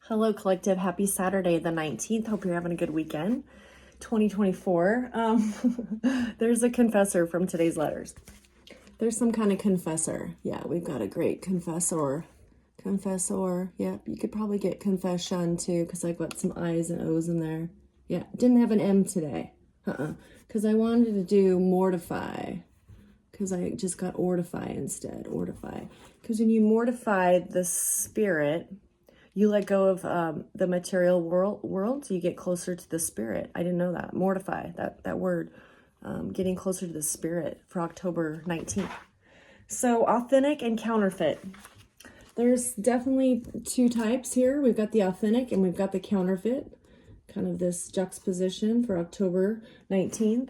Hello, collective. Happy Saturday, the 19th. Hope you're having a good weekend. 2024. There's a confessor from today's letters. There's some kind of confessor. Yeah, we've got a great confessor. Confessor. Yep, you could probably get confession too, because I got some I's and O's in there. Yeah, didn't have an M today. Because I wanted to do mortify. Because I just got ortify instead. Ortify. Because when you mortify the spirit, you let go of the material world, so you get closer to the spirit. I didn't know that. Mortify, that word, getting closer to the spirit for October 19th. So authentic and counterfeit. There's definitely two types here. We've got the authentic and we've got the counterfeit. Kind of this juxtaposition for October 19th.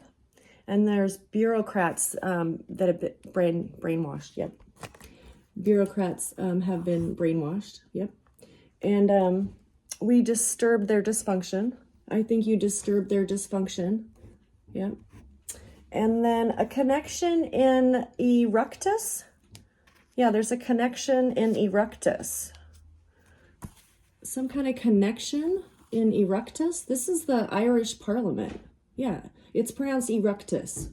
And there's bureaucrats that have been brainwashed. Yep. Bureaucrats have been brainwashed. Yep. And we disturbed their dysfunction. I think you disturbed their dysfunction. Yeah. And then a connection in eructus. Yeah, there's a connection in eructus. Some kind of connection in eructus. This is the Irish Parliament. Yeah, it's pronounced eructus.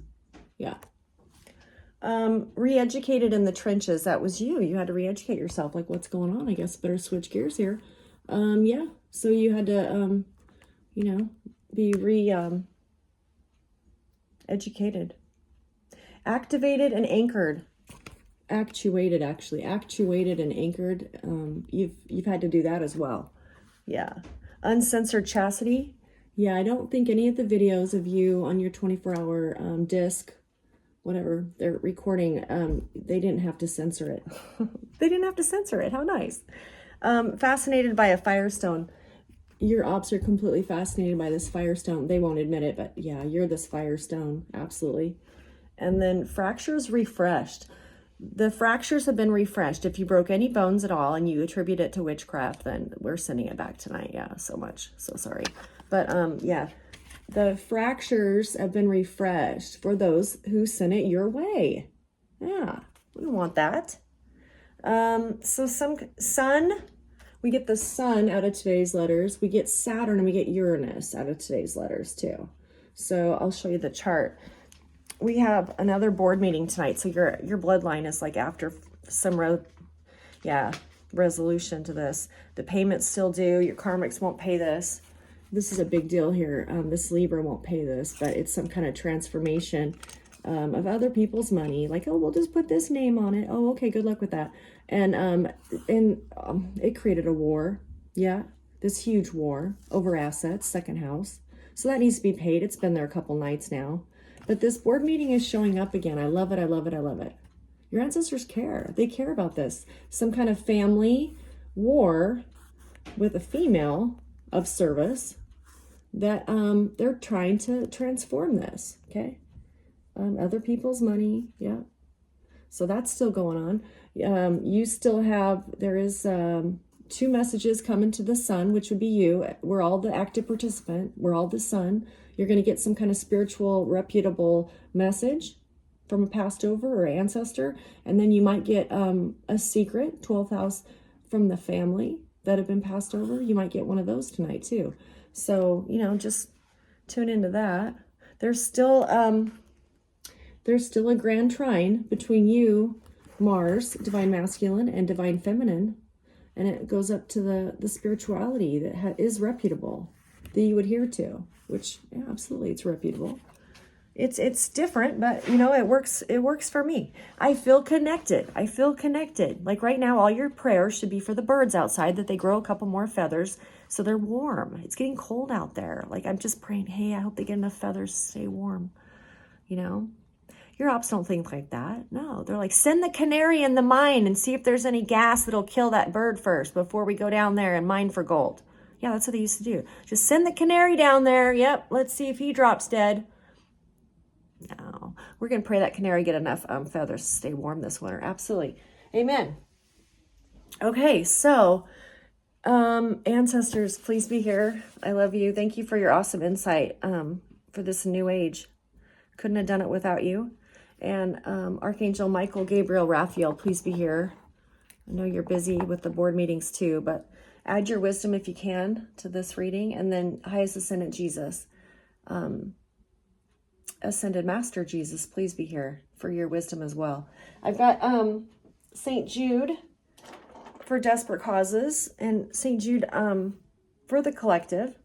Yeah. Re-educated in the trenches. That was you. You had to re-educate yourself. Like, what's going on? I guess better switch gears here. Yeah. So you had to, be educated. Activated and anchored. Actuated, actually. Actuated and anchored. You've had to do that as well. Yeah. Uncensored chastity. Yeah, I don't think any of the videos of you on your 24-hour disc, whatever they're recording, they didn't have to censor it. They didn't have to censor it. How nice. Fascinated by a firestone. Your ops are completely fascinated by this firestone. They won't admit it, but yeah, you're this firestone. Absolutely. And then fractures refreshed. The fractures have been refreshed. If you broke any bones at all and you attribute it to witchcraft, then we're sending it back tonight. Yeah, so much. So sorry. But yeah. The fractures have been refreshed for those who sent it your way. Yeah, we don't want that. So some sun, we get the sun out of today's letters. We get Saturn and we get Uranus out of today's letters too. So I'll show you the chart. We have another board meeting tonight. So your bloodline is like after some resolution to this. The payment's still due. Your karmics won't pay this. This is a big deal here. This Libra won't pay this, but it's some kind of transformation of other people's money. Like, oh, we'll just put this name on it. Oh, okay, good luck with that. And it created a war. Yeah, this huge war over assets, second house. So that needs to be paid. It's been there a couple nights now. But this board meeting is showing up again. I love it, I love it, I love it. Your ancestors care. They care about this. Some kind of family war with a female of service that they're trying to transform this, okay? Other people's money, yeah. So that's still going on. You still have, there is 2 messages coming to the sun, which would be you. We're all the active participant. We're all the sun. You're going to get some kind of spiritual, reputable message from a past over or ancestor. And then you might get a secret, 12th house, from the family that have been passed over. You might get one of those tonight too. So, just tune into that. There's still a grand trine between you, Mars, divine masculine, and divine feminine. And it goes up to the spirituality that is reputable, that you adhere to, which, yeah, absolutely, it's reputable. It's different, but it works for me. I feel connected. Like right now, all your prayers should be for the birds outside, that they grow a couple more feathers so they're warm. It's getting cold out there. Like, I'm just praying, hey, I hope they get enough feathers to stay warm. Your ops don't think like that. No, they're like, send the canary in the mine and see if there's any gas that'll kill that bird first before we go down there and mine for gold. Yeah, that's what they used to do. Just send the canary down there. Yep, let's see if he drops dead. No, we're going to pray that canary get enough feathers to stay warm this winter. Absolutely. Amen. Okay, so ancestors, please be here. I love you. Thank you for your awesome insight for this new age. Couldn't have done it without you. And Archangel Michael, Gabriel, Raphael, please be here. I know you're busy with the board meetings too, but Add your wisdom if you can to this reading. And then highest ascendant Jesus, ascended master Jesus, please be here for your wisdom as well. I've got St. Jude for desperate causes, and St. Jude for the collective.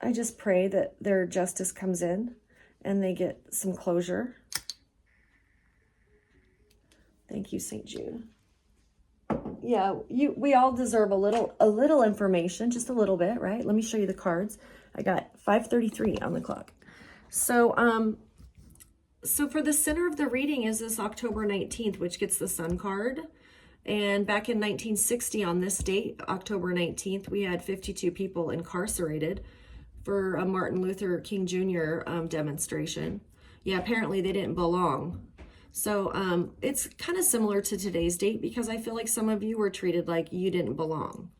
I just pray that their justice comes in and they get some closure. Thank you, St. Jude. Yeah, we all deserve a little information, just a little bit, right? Let me show you the cards. I got 5:33 on the clock. So so for the center of the reading is this October 19th, which gets the Sun card. And back in 1960 on this date, October 19th, we had 52 people incarcerated for a Martin Luther King Jr. Demonstration. Yeah, apparently they didn't belong. So it's kind of similar to today's date because I feel like some of you were treated like you didn't belong.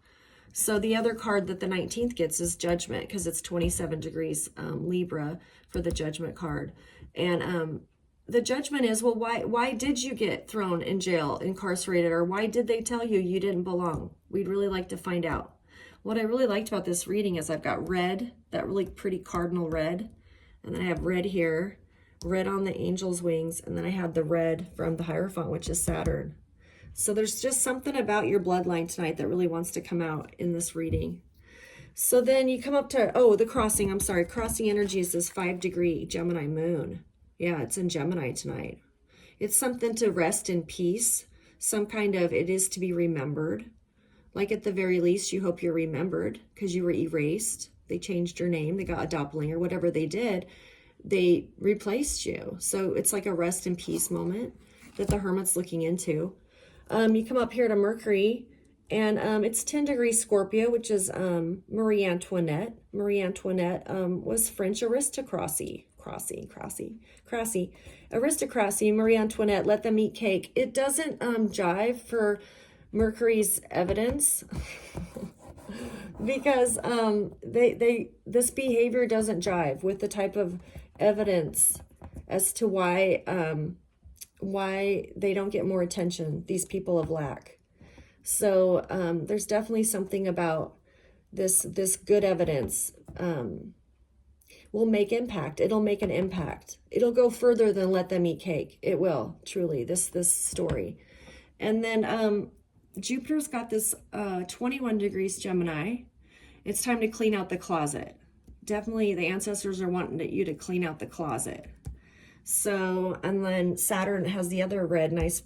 So the other card that the 19th gets is Judgment, because it's 27 degrees Libra for the Judgment card. And the judgment is, well, why did you get thrown in jail, incarcerated, or why did they tell you you didn't belong? We'd really like to find out. What I really liked about this reading is I've got red, that really pretty cardinal red, and then I have red here, red on the angel's wings, and then I have the red from the Hierophant, which is Saturn. So there's just something about your bloodline tonight that really wants to come out in this reading. So then you come up to, the crossing, I'm sorry, crossing energy is this 5-degree Gemini moon. Yeah, it's in Gemini tonight. It's something to rest in peace, some kind of, it is to be remembered. Like at the very least, you hope you're remembered because you were erased. They changed your name, they got a doppelganger, whatever they did. They replaced you. So it's like a rest in peace moment that the Hermit's looking into. You come up here to Mercury, and it's 10 degrees Scorpio, which is Marie Antoinette. Marie Antoinette was French aristocracy. Aristocracy, Marie Antoinette, let them eat cake. It doesn't jive for Mercury's evidence because this behavior doesn't jive with the type of evidence as to why they don't get more attention, these people of lack. So there's definitely something about this good evidence will make impact. It'll make an impact. It'll go further than let them eat cake. It will, truly, this story. And then Jupiter's got this 21 degrees Gemini. It's time to clean out the closet. Definitely the ancestors are wanting you to clean out the closet. So, and then Saturn has the other red, nice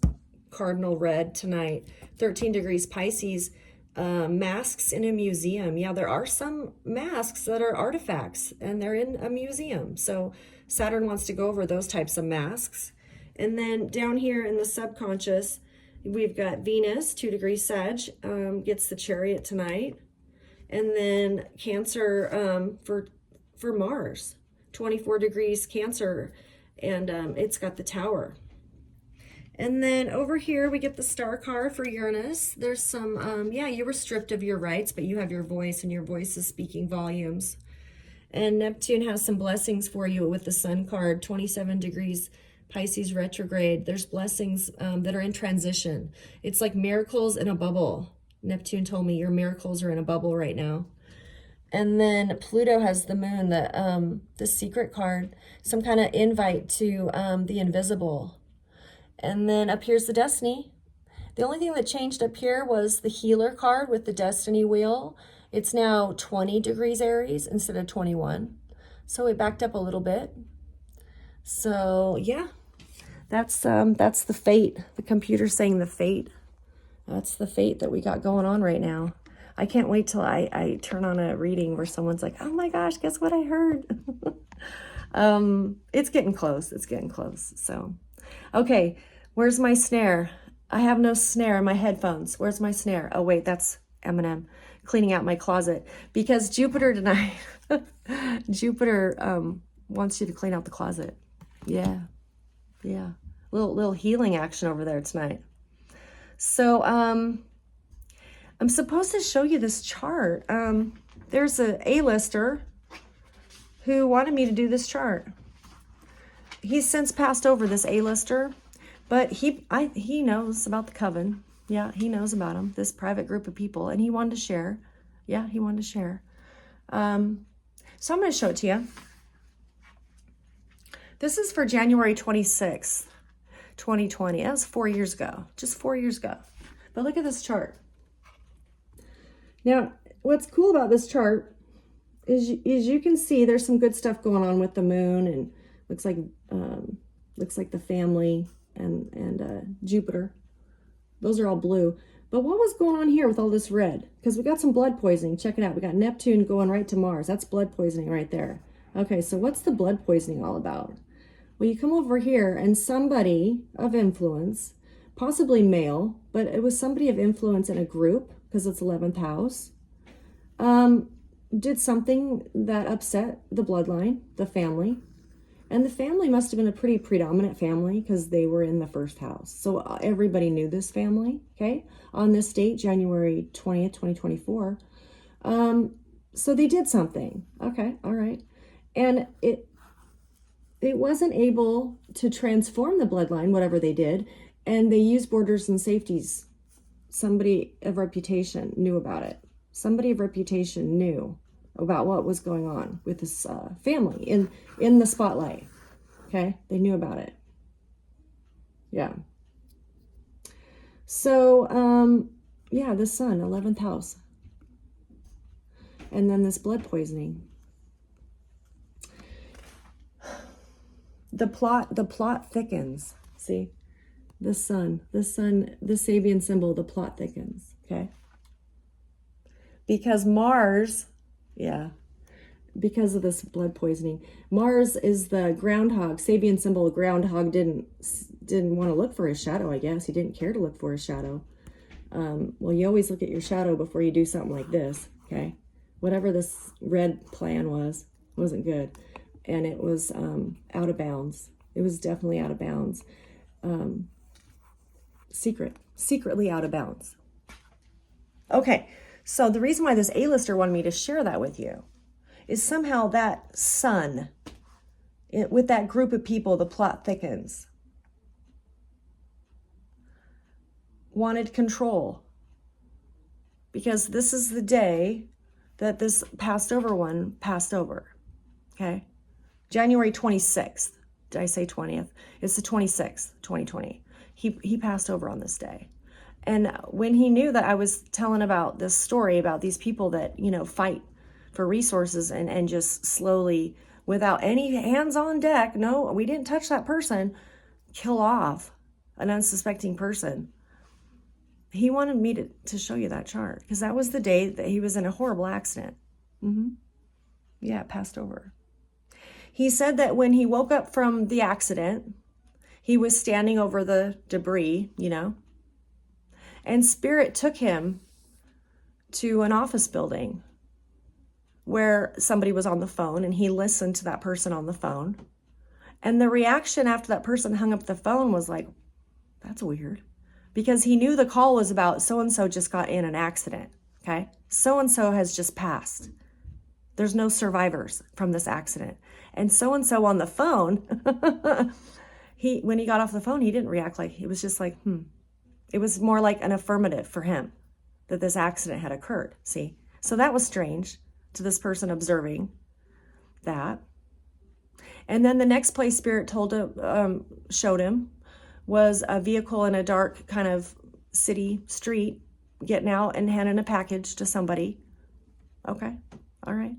cardinal red tonight. 13 degrees Pisces, masks in a museum. Yeah, there are some masks that are artifacts and they're in a museum. So Saturn wants to go over those types of masks. And then down here in the subconscious, we've got Venus, 2 degrees Sag, gets the Chariot tonight. And then Cancer for Mars, 24 degrees Cancer, and it's got the Tower. And then over here, we get the Star card for Uranus. There's some, you were stripped of your rights, but you have your voice, and your voice is speaking volumes. And Neptune has some blessings for you with the Sun card, 27 degrees Pisces retrograde. There's blessings that are in transition. It's like miracles in a bubble. Neptune told me your miracles are in a bubble right now. And then Pluto has the moon, the secret card, some kind of invite to the invisible. And then up here's the Destiny. The only thing that changed up here was the Healer card with the Destiny wheel. It's now 20 degrees Aries instead of 21. So it backed up a little bit. So yeah, that's the fate. The computer's saying the fate. That's the fate that we got going on right now. I can't wait till I turn on a reading where someone's like, oh my gosh, guess what I heard? It's getting close. It's getting close. So, okay, where's my snare? I have no snare in my headphones. Where's my snare? Oh wait, that's Eminem cleaning out my closet because Jupiter tonight, Jupiter wants you to clean out the closet. Yeah. Little healing action over there tonight. So, I'm supposed to show you this chart. There's an A-lister who wanted me to do this chart. He's since passed over, this A-lister, but he knows about the coven. Yeah, he knows about them, this private group of people, and he wanted to share. Yeah, he wanted to share. So I'm going to show it to you. This is for January 26th, 2020. That was 4 years ago, just 4 years ago. But look at this chart. Now, what's cool about this chart is you can see there's some good stuff going on with the moon, and looks like the family and Jupiter. Those are all blue. But what was going on here with all this red? Because we got some blood poisoning. Check it out. We got Neptune going right to Mars. That's blood poisoning right there. Okay, so what's the blood poisoning all about? Well, you come over here and somebody of influence, possibly male, but it was somebody of influence in a group, because it's 11th house, did something that upset the bloodline, the family. And the family must have been a pretty predominant family because they were in the first house. So everybody knew this family, okay? On this date, January 20th, 2024. So they did something. Okay, all right. And it wasn't able to transform the bloodline, whatever they did. And they used borders and safeties. Somebody of reputation knew about it. Somebody of reputation knew about what was going on with this family in the spotlight. Okay, they knew about it. Yeah. So, yeah, the sun, 11th house. And then this blood poisoning. The plot thickens. See? The sun, the Sabian symbol, the plot thickens. Okay? Because Mars, yeah, because of this blood poisoning, Mars is the groundhog, Sabian symbol. Groundhog didn't want to look for his shadow, I guess. He didn't care to look for his shadow. Well, you always look at your shadow before you do something like this, okay? Whatever this red plan wasn't good. And it was out of bounds. It was definitely out of bounds. Secretly out of bounds. Okay, so the reason why this A-lister wanted me to share that with you is somehow that sun, with that group of people, the plot thickens, wanted control. Because this is the day that this passed over, okay? January 26th. Did I say 20th? It's the 26th, 2020. He passed over on this day. And when he knew that I was telling about this story about these people that, fight for resources and just slowly, without any hands on deck, no, we didn't touch that person, kill off an unsuspecting person. He wanted me to show you that chart because that was the day that he was in a horrible accident. Yeah, it passed over. He said that when he woke up from the accident, he was standing over the debris, and Spirit took him to an office building where somebody was on the phone, and he listened to that person on the phone. And the reaction after that person hung up the phone was like, that's weird. Because he knew the call was about so-and-so just got in an accident, okay? So-and-so has just passed. There's no survivors from this accident. And so-and-so on the phone, when he got off the phone, he didn't react like, it was just like, It was more like an affirmative for him that this accident had occurred, see? So that was strange to this person observing that. And then the next place Spirit showed him was a vehicle in a dark kind of city street getting out and handing a package to somebody. Okay, all right.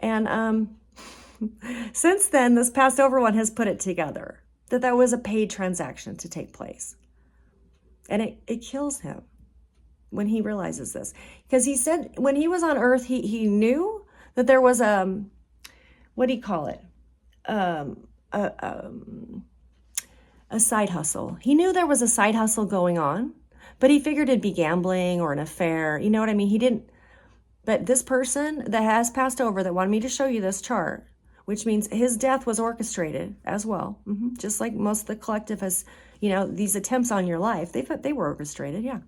And since then, this passed over one has put it together that was a paid transaction to take place. And it kills him when he realizes this. Because he said when he was on Earth, he knew that there was what do you call it? A side hustle. He knew there was a side hustle going on, but he figured it'd be gambling or an affair. You know what I mean? He didn't. But this person that has passed over that wanted me to show you this chart, which means his death was orchestrated as well. Just like most of the collective has, these attempts on your life, they were orchestrated, yeah.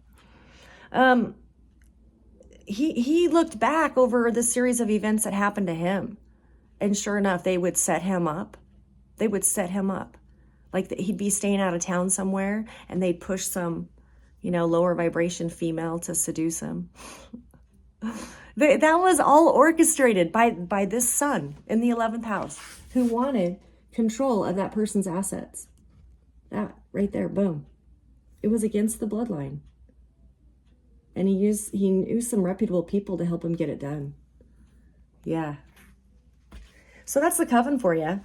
He looked back over the series of events that happened to him, and sure enough, they would set him up. Like he'd be staying out of town somewhere, and they'd push some you know, lower vibration female to seduce him. That was all orchestrated by this sun in the 11th house who wanted control of that person's assets. That right there, boom. It was against the bloodline. And he used some reputable people to help him get it done. Yeah. So that's the coven for you.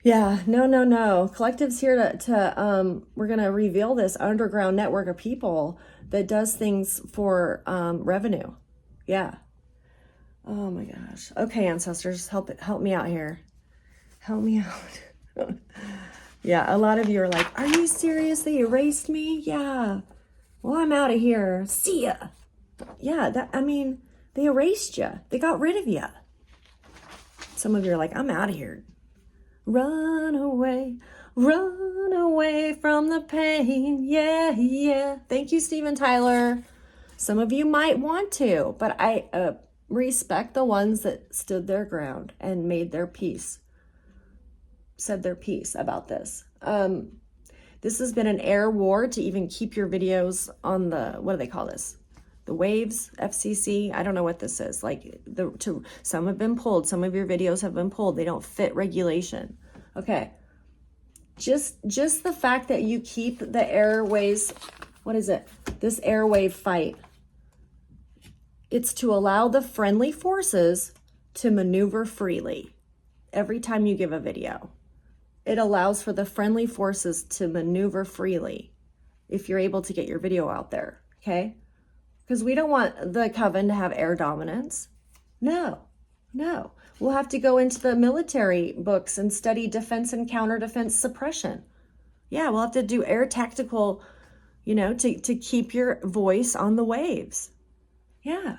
Yeah, no. Collective's here to we're going to reveal this underground network of people that does things for revenue. Yeah. Oh my gosh. Okay, ancestors, help me out here. Help me out. Yeah, a lot of you are like, are you serious? They erased me? Yeah. Well, I'm out of here. See ya. Yeah, they erased you. They got rid of you. Some of you are like, I'm out of here. Run away from the pain. Yeah. Thank you, Steven Tyler. Some of you might want to, but I respect the ones that stood their ground and made their peace, said their piece about this. This has been an air war to even keep your videos on the, what do they call this? The waves, FCC. I don't know what this is. Like some have been pulled. Some of your videos have been pulled. They don't fit regulation. Okay. Just the fact that you keep the airways, what is it? This airwave fight. It's to allow the friendly forces to maneuver freely every time you give a video. It allows for the friendly forces to maneuver freely if you're able to get your video out there, okay? Because we don't want the coven to have air dominance. No. We'll have to go into the military books and study defense and counter-defense suppression. Yeah, we'll have to do air tactical, to keep your voice on the waves. Yeah.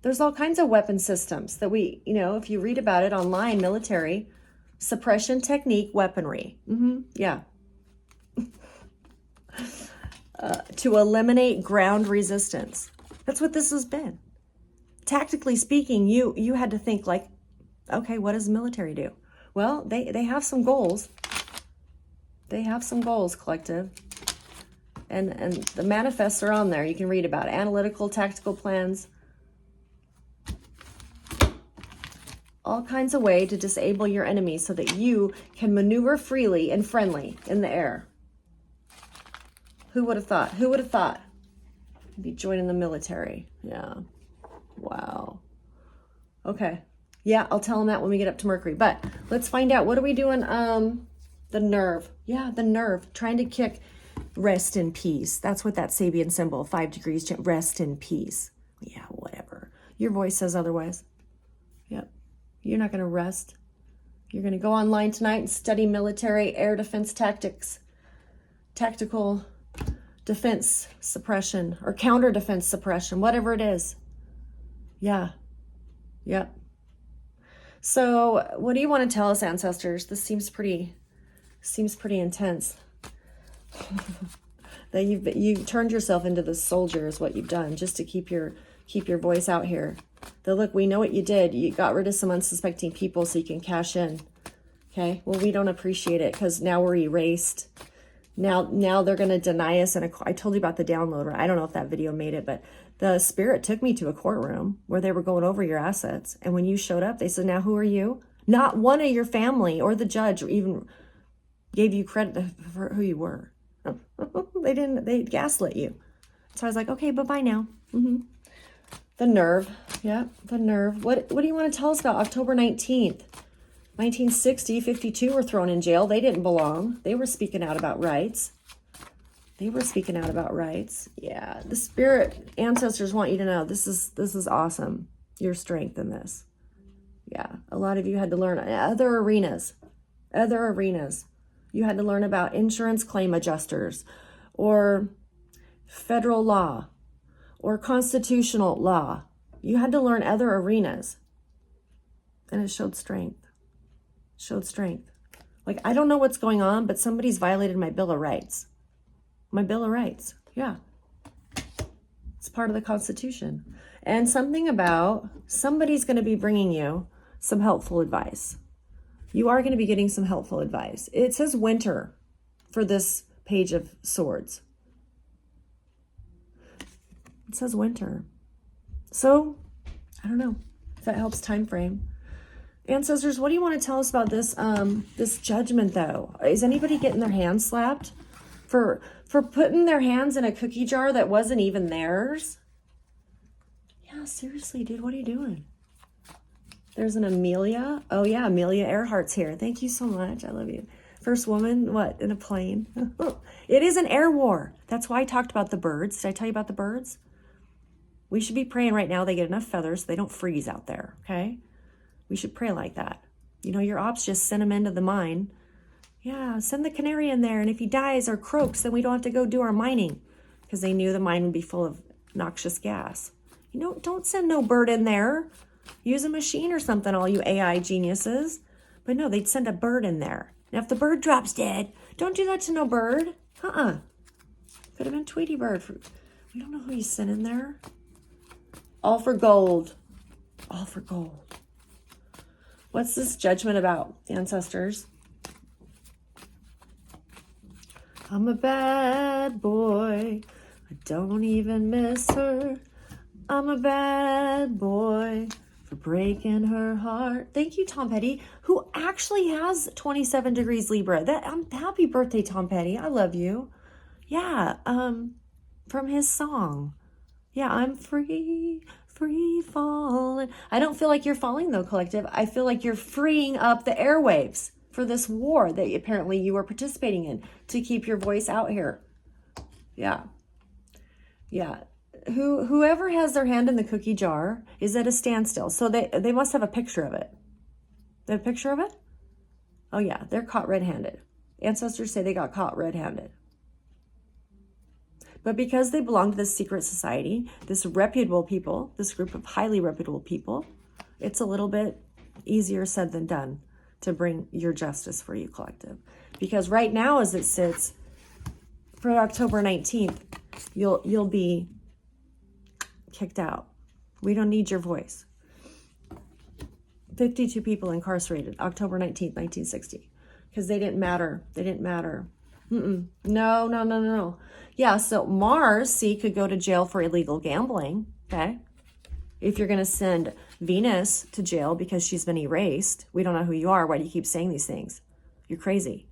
There's all kinds of weapon systems that we, if you read about it online, military, suppression technique, weaponry. Yeah. To eliminate ground resistance. That's what this has been. Tactically speaking, you had to think like, okay, what does the military do? Well, they have some goals. They have some goals, collective. And the manifests are on there. You can read about it. Analytical, tactical plans. All kinds of way to disable your enemies so that you can maneuver freely and friendly in the air. Who would have thought? Who would have thought? Be joining the military. Yeah. Wow. Okay. Yeah, I'll tell them that when we get up to Mercury. But let's find out. What are we doing? The nerve. Yeah, the nerve. Trying to kick rest in peace. That's what that Sabian symbol, 5 degrees, rest in peace. Yeah, whatever. Your voice says otherwise. Yep. You're not going to rest. You're going to go online tonight and study military air defense tactics, tactical defense suppression or counter defense suppression, whatever it is. Yeah. Yep. So what do you want to tell us, ancestors? This seems pretty intense. That you've turned yourself into the soldier is what you've done, just to keep your voice out here. That look, we know what you did. You got rid of some unsuspecting people so you can cash in. Okay. Well, we don't appreciate it because now we're erased. Now they're going to deny us. And I told you about the downloader. I don't know if that video made it, but the spirit took me to a courtroom where they were going over your assets. And when you showed up, they said, now who are you? Not one of your family or the judge even gave you credit for who you were. They gaslit you. So I was like, okay, bye-bye now. The nerve. Yeah, the nerve. What do you want to tell us about October 19th? 1960, 52 were thrown in jail. They didn't belong. They were speaking out about rights. Yeah, the spirit ancestors want you to know this is awesome. Your strength in this. Yeah, a lot of you had to learn other arenas. You had to learn about insurance claim adjusters or federal law or constitutional law. You had to learn other arenas. And it showed strength. Like, I don't know what's going on, but somebody's violated my Bill of Rights. Yeah. It's part of the Constitution. And something about somebody's going to be bringing you some helpful advice. You are going to be getting some helpful advice. It says winter for this Page of Swords. It says winter. So, I don't know if that helps time frame. Ancestors, what do you want to tell us about this this judgment, though? Is anybody getting their hands slapped for putting their hands in a cookie jar that wasn't even theirs? Yeah, seriously, dude, what are you doing? There's an Amelia. Oh, yeah, Amelia Earhart's here. Thank you so much. I love you. First woman, what, in a plane? It is an air war. That's why I talked about the birds. Did I tell you about the birds? We should be praying right now they get enough feathers so they don't freeze out there, okay? We should pray like that. You know, your ops just send him into the mine. Yeah, send the canary in there. And if he dies or croaks, then we don't have to go do our mining because they knew the mine would be full of noxious gas. You know, don't send no bird in there. Use a machine or something, all you AI geniuses. But no, they'd send a bird in there. Now, if the bird drops dead, don't do that to no bird. Could have been Tweety Bird. We don't know who you sent in there. All for gold. All for gold. What's this judgment about, ancestors? I'm a bad boy. I don't even miss her. I'm a bad boy for breaking her heart. Thank you, Tom Petty, who actually has 27 degrees Libra. Happy birthday, Tom Petty. I love you. Yeah, from his song. Yeah, I'm free falling. I don't feel like you're falling, though, collective. I feel like you're freeing up the airwaves for this war that apparently you are participating in to keep your voice out here. Yeah. Yeah. Whoever has their hand in the cookie jar is at a standstill. So they must have a picture of it. They have a picture of it? Oh, yeah. They're caught red-handed. Ancestors say they got caught red-handed. But because they belong to this secret society, this reputable people, this group of highly reputable people, it's a little bit easier said than done to bring your justice for you, collective. Because right now, as it sits, for October 19th, you'll be kicked out. We don't need your voice. 52 people incarcerated, October 19th, 1960, because they didn't matter. They didn't matter. No. Yeah, so Mars, see, could go to jail for illegal gambling, okay? If you're going to send Venus to jail because she's been erased, we don't know who you are. Why do you keep saying these things? You're crazy.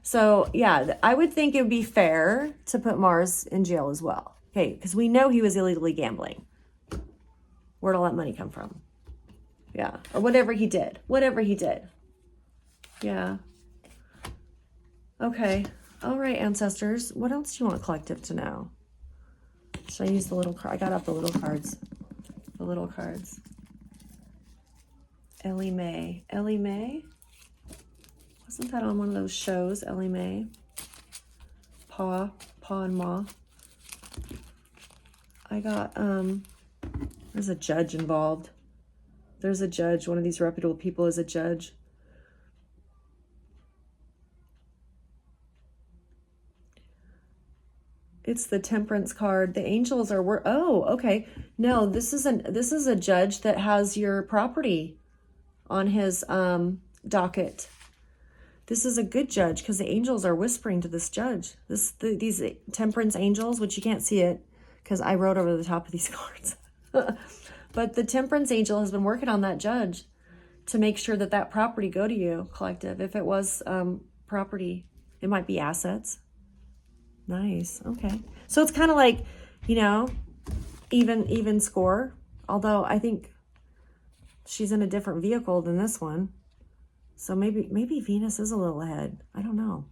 So, yeah, I would think it would be fair to put Mars in jail as well, okay? Because we know he was illegally gambling. Where'd all that money come from? Yeah, or whatever he did. Yeah. Okay. All right, ancestors. What else do you want collective to know? Should I use the little card? I got out the little cards. Ellie Mae. Wasn't that on one of those shows, Ellie Mae? Pa and Ma. I got, there's a judge involved. There's a judge. One of these reputable people is a judge. It's the Temperance card. The angels are oh, okay. No, this is a judge that has your property on his docket. This is a good judge because the angels are whispering to this judge. These Temperance angels, which you can't see it because I wrote over the top of these cards. But the Temperance angel has been working on that judge to make sure that property go to you, collective. If it was property, it might be assets. Nice. Okay. So it's kind of like, even score. Although I think she's in a different vehicle than this one. So maybe Venus is a little ahead. I don't know.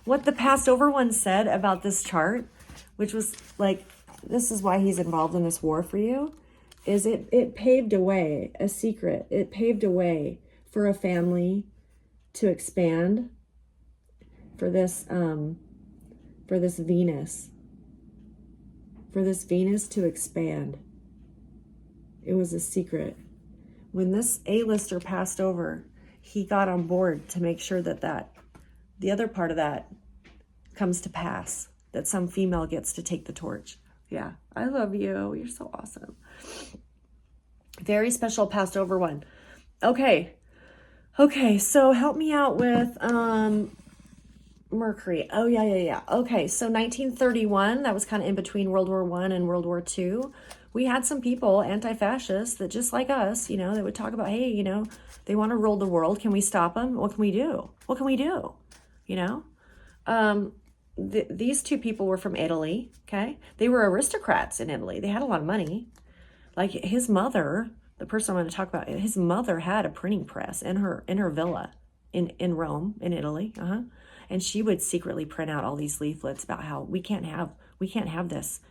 What the past over one said about this chart, which was like, this is why he's involved in this war for you, is it paved a way, a secret. It paved a way for a family to expand for this Venus to expand. It was a secret. When this A-lister passed over, he got on board to make sure that the other part of that comes to pass, that some female gets to take the torch. Yeah, I love you. You're so awesome. Very special passed over one. Okay, so help me out with Mercury. Oh, yeah, yeah, yeah. Okay, so 1931, that was kind of in between World War I and World War II. We had some people, anti-fascists, that just like us, you know, they would talk about, hey, you know, they want to rule the world. Can we stop them? What can we do? What can we do? You know? These two people were from Italy, okay? They were aristocrats in Italy. They had a lot of money. Like his mother, the person I'm going to talk about, his mother had a printing press in her villa in Rome, in Italy. And she would secretly print out all these leaflets about how we can't have this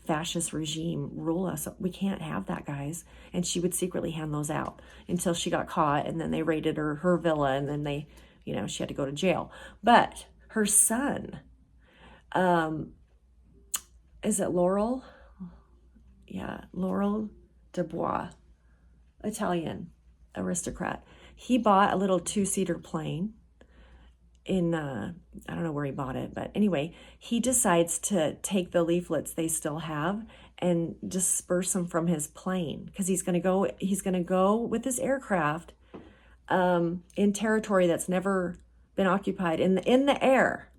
fascist regime rule us. We can't have that, guys. And she would secretly hand those out until she got caught, and then they raided her villa, and then they, you know, she had to go to jail. But her son, is it Laurel? Yeah, Laurel Dubois, Italian aristocrat. He bought a little 2-seater plane in, I don't know where he bought it, but anyway, he decides to take the leaflets they still have and disperse them from his plane, because he's going to go with his aircraft in territory that's never been occupied in the air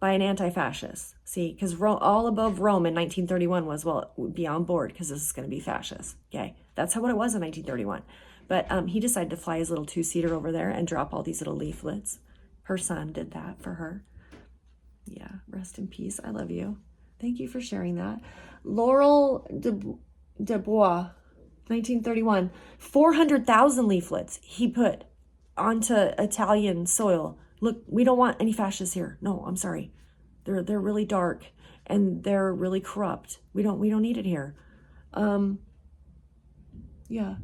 by an anti-fascist. See, because all above Rome in 1931 was, well, be on board because this is going to be fascist. Okay, that's what it was in 1931. But he decided to fly his little 2-seater over there and drop all these little leaflets. Her son did that for her. Yeah, rest in peace. I love you. Thank you for sharing that. Laurel Dubois, 1931, 400,000 leaflets he put onto Italian soil. Look, we don't want any fascists here. No, I'm sorry. They're really dark and they're really corrupt. We don't need it here. Yeah.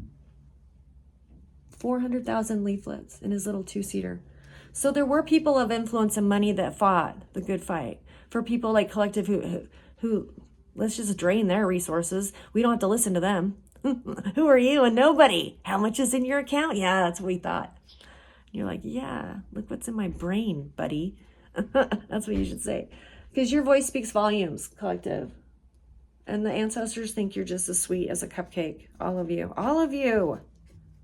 400,000 leaflets in his little 2-seater. So there were people of influence and money that fought the good fight for people like Collective who let's just drain their resources. We don't have to listen to them. Who are you? And nobody. How much is in your account? Yeah, that's what we thought. You're like, yeah, look what's in my brain, buddy. That's what you should say. Because your voice speaks volumes, Collective. And the ancestors think you're just as sweet as a cupcake. All of you. All of you.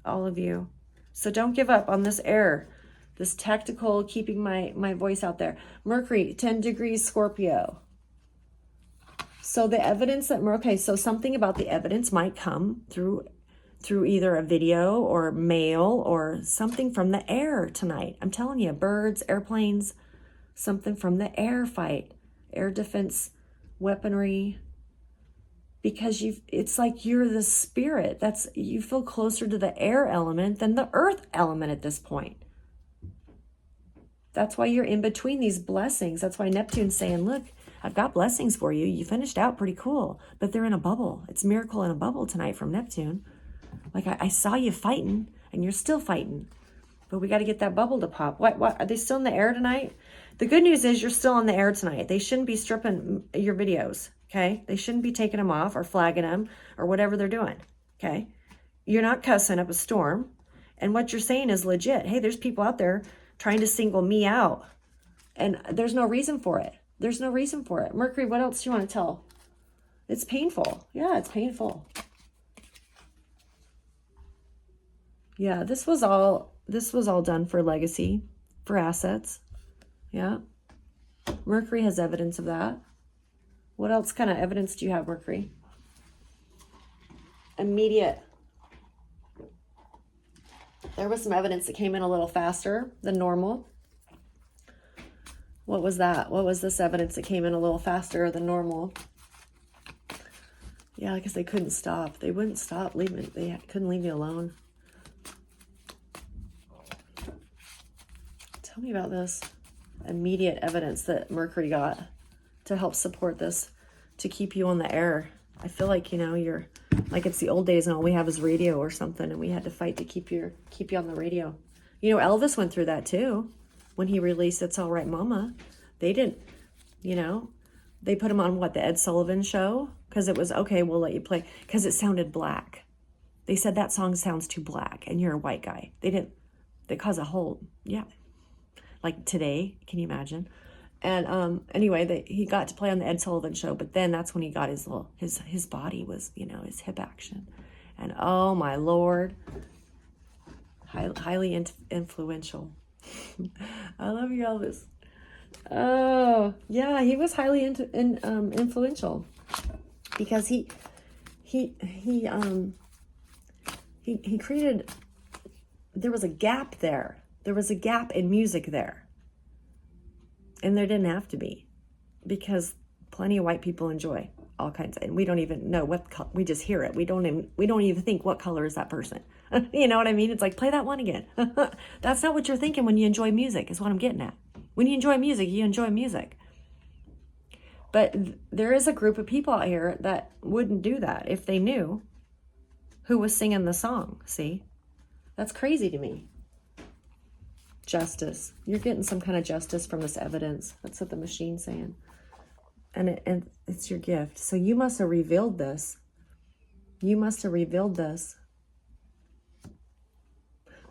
All of you. So don't give up on this air. This tactical, keeping my voice out there. Mercury, 10 degrees Scorpio. So the evidence that, okay, so something about the evidence might come through either a video or mail or something from the air tonight. I'm telling you, birds, airplanes, something from the air fight, air defense weaponry, because it's like you're the spirit. You feel closer to the air element than the earth element at this point. That's why you're in between these blessings. That's why Neptune's saying, look, I've got blessings for you. You finished out pretty cool, but they're in a bubble. It's miracle in a bubble tonight from Neptune. Like I saw you fighting, and you're still fighting, but we got to get that bubble to pop. What are they still in the air tonight? The good news is you're still on the air tonight. They shouldn't be stripping your videos, okay? They shouldn't be taking them off or flagging them or whatever they're doing, okay? You're not cussing up a storm, and what you're saying is legit. Hey, there's people out there trying to single me out, and there's no reason for it. There's no reason for it. Mercury, what else do you want to tell? It's painful. Yeah, it's painful. Yeah, this was all done for legacy, for assets. Yeah. Mercury has evidence of that. What else kind of evidence do you have, Mercury? Immediate. There was some evidence that came in a little faster than normal. What was that? What was this evidence that came in a little faster than normal? Yeah, because they couldn't stop. They wouldn't stop leaving. They couldn't leave you alone. Tell me about this immediate evidence that Mercury got to help support this, to keep you on the air. I feel like, you're like it's the old days and all we have is radio or something, and we had to fight to keep you on the radio. Elvis went through that too when he released It's All Right Mama. They didn't, they put him on the Ed Sullivan Show because it was, okay, we'll let you play, because it sounded black. They said that song sounds too black and you're a white guy. They caused a whole, yeah. Like today, can you imagine? And anyway, he got to play on the Ed Sullivan Show, but then that's when he got his body was, his hip action. And oh my Lord, highly influential. I love you, Elvis. Oh, yeah, he was highly influential because he created, there was a gap there. There was a gap in music there. And there didn't have to be, because plenty of white people enjoy all kinds of, and we don't even know we just hear it. We don't even think, what color is that person? You know what I mean? It's like, play that one again. That's not what you're thinking when you enjoy music, is what I'm getting at. When you enjoy music, you enjoy music. But there is a group of people out here that wouldn't do that if they knew who was singing the song. See? That's crazy to me. Justice. You're getting some kind of justice from this evidence. That's what the machine's saying. And it's your gift. So you must have revealed this. You must have revealed this.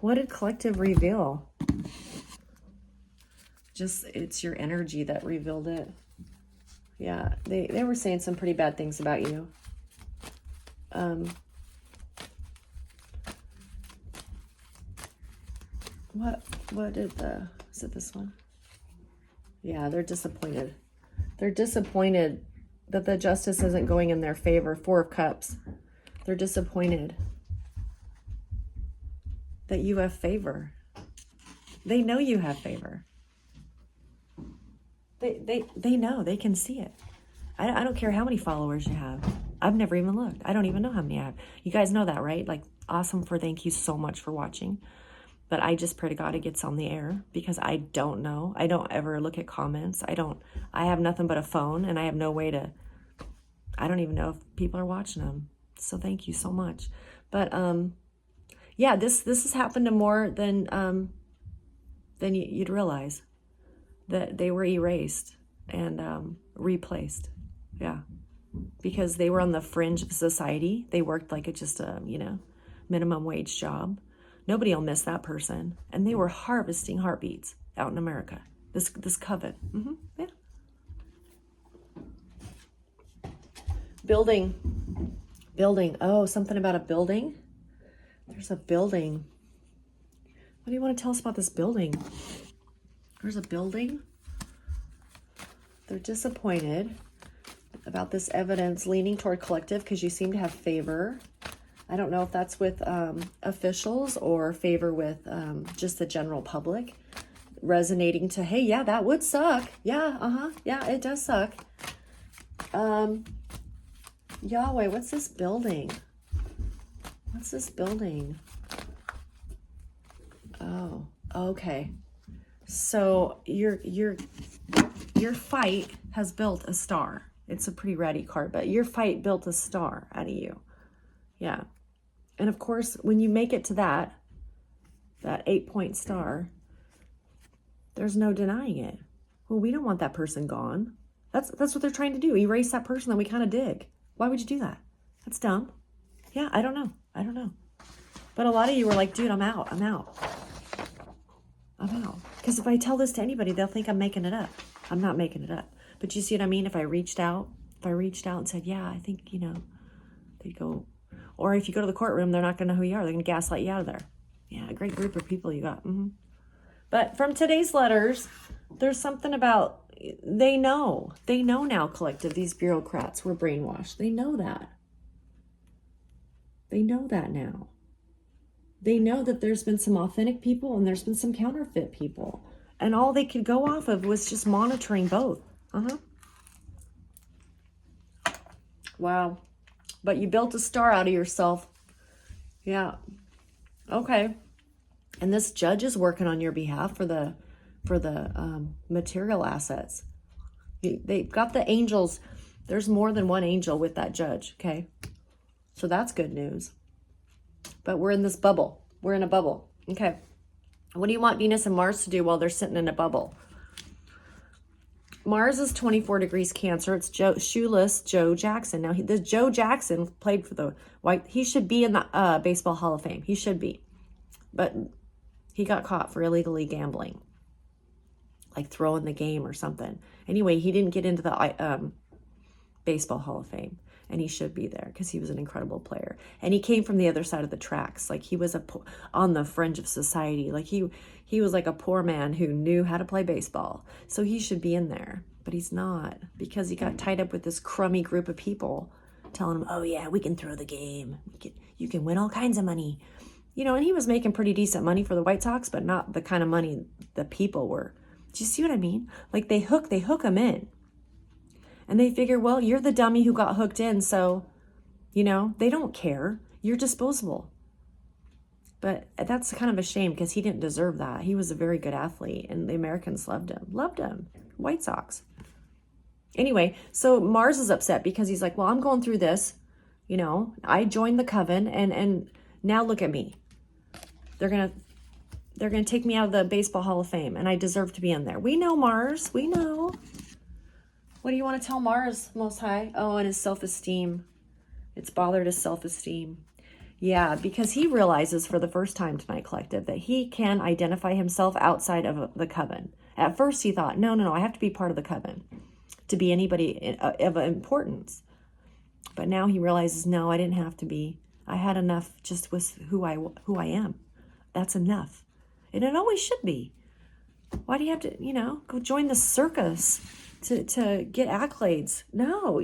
What did collective reveal? Just, it's your energy that revealed it. Yeah, they were saying some pretty bad things about you. What did is it this one? Yeah, they're disappointed. They're disappointed that the justice isn't going in their favor. 4 of Cups. They're disappointed that you have favor. They know you have favor. They know. They can see it. I don't care how many followers you have. I've never even looked. I don't even know how many I have. You guys know that, right? Like, awesome. Thank you so much for watching. But I just pray to God it gets on the air, because I don't know. I don't ever look at comments. I have nothing but a phone, and I have no way to, I don't even know if people are watching them. So thank you so much. But yeah, this has happened to more than you'd realize, that they were erased and replaced. Yeah, because they were on the fringe of society. They worked like just a minimum wage job. Nobody will miss that person. And they were harvesting heartbeats out in America. This coven. Yeah. Building. Oh, something about a building. There's a building. What do you want to tell us about this building? There's a building. They're disappointed about this evidence leaning toward collective, because you seem to have favor. I don't know if that's with officials or favor with just the general public, resonating to, hey, yeah, that would suck. Yeah, yeah, it does suck. Yahweh, what's this building? What's this building? Oh, okay. So your fight has built a star. It's a pretty ratty card, but your fight built a star out of you. Yeah. And of course, when you make it to that 8-point star, there's no denying it. Well, we don't want that person gone. That's what they're trying to do. Erase that person that we kind of dig. Why would you do that? That's dumb. Yeah, I don't know. But a lot of you were like, dude, I'm out. Because if I tell this to anybody, they'll think I'm making it up. I'm not making it up. But you see what I mean? If I reached out and said, yeah, I think, they'd go. Or if you go to the courtroom, they're not going to know who you are. They're going to gaslight you out of there. Yeah, a great group of people you got. But from today's letters, there's something about, they know now, collective, these bureaucrats were brainwashed. They know that. They know that now. They know that there's been some authentic people and there's been some counterfeit people. And all they could go off of was just monitoring both. Wow. But you built a star out of yourself. Yeah. Okay. And this judge is working on your behalf for the material assets. They've got the angels. There's more than one angel with that judge. Okay. So that's good news. But we're in this bubble. We're in a bubble. Okay. What do you want Venus and Mars to do while they're sitting in a bubble? Mars is 24 degrees Cancer. It's shoeless Joe Jackson. Now, the Joe Jackson played for the White. He should be in the Baseball Hall of Fame. He should be. But he got caught for illegally gambling. Like throwing the game or something. Anyway, he didn't get into the Baseball Hall of Fame. and he should be there because he was an incredible player. And he came from the other side of the tracks. Like he was on the fringe of society. Like he was like a poor man who knew how to play baseball. So he should be in there, but he's not because he got tied up with this crummy group of people telling him, oh yeah, we can throw the game. You can win all kinds of money. You know, and he was making pretty decent money for the White Sox, but not the kind of money the people were. Do you see what I mean? Like they hook him in. And they figure, well, you're the dummy who got hooked in, so, you know, they don't care. You're disposable. But that's kind of a shame because he didn't deserve that. He was a very good athlete, and the Americans loved him. Loved him. White Sox. Anyway, so Mars is upset because he's like, well, I'm going through this. You know, I joined the coven, and now look at me. They're gonna take me out of the Baseball Hall of Fame, and I deserve to be in there. We know, Mars. We know. What do you want to tell Mars, Most High? Oh, and his self-esteem. It's bothered his self-esteem. Yeah, because he realizes for the first time tonight, Collective, that he can identify himself outside of the coven. At first, he thought, no, I have to be part of the coven to be anybody of importance. But now he realizes, no, I didn't have to be. I had enough just with who I am. That's enough. And it always should be. Why do you have to, you know, go join the circus to get accolades? No,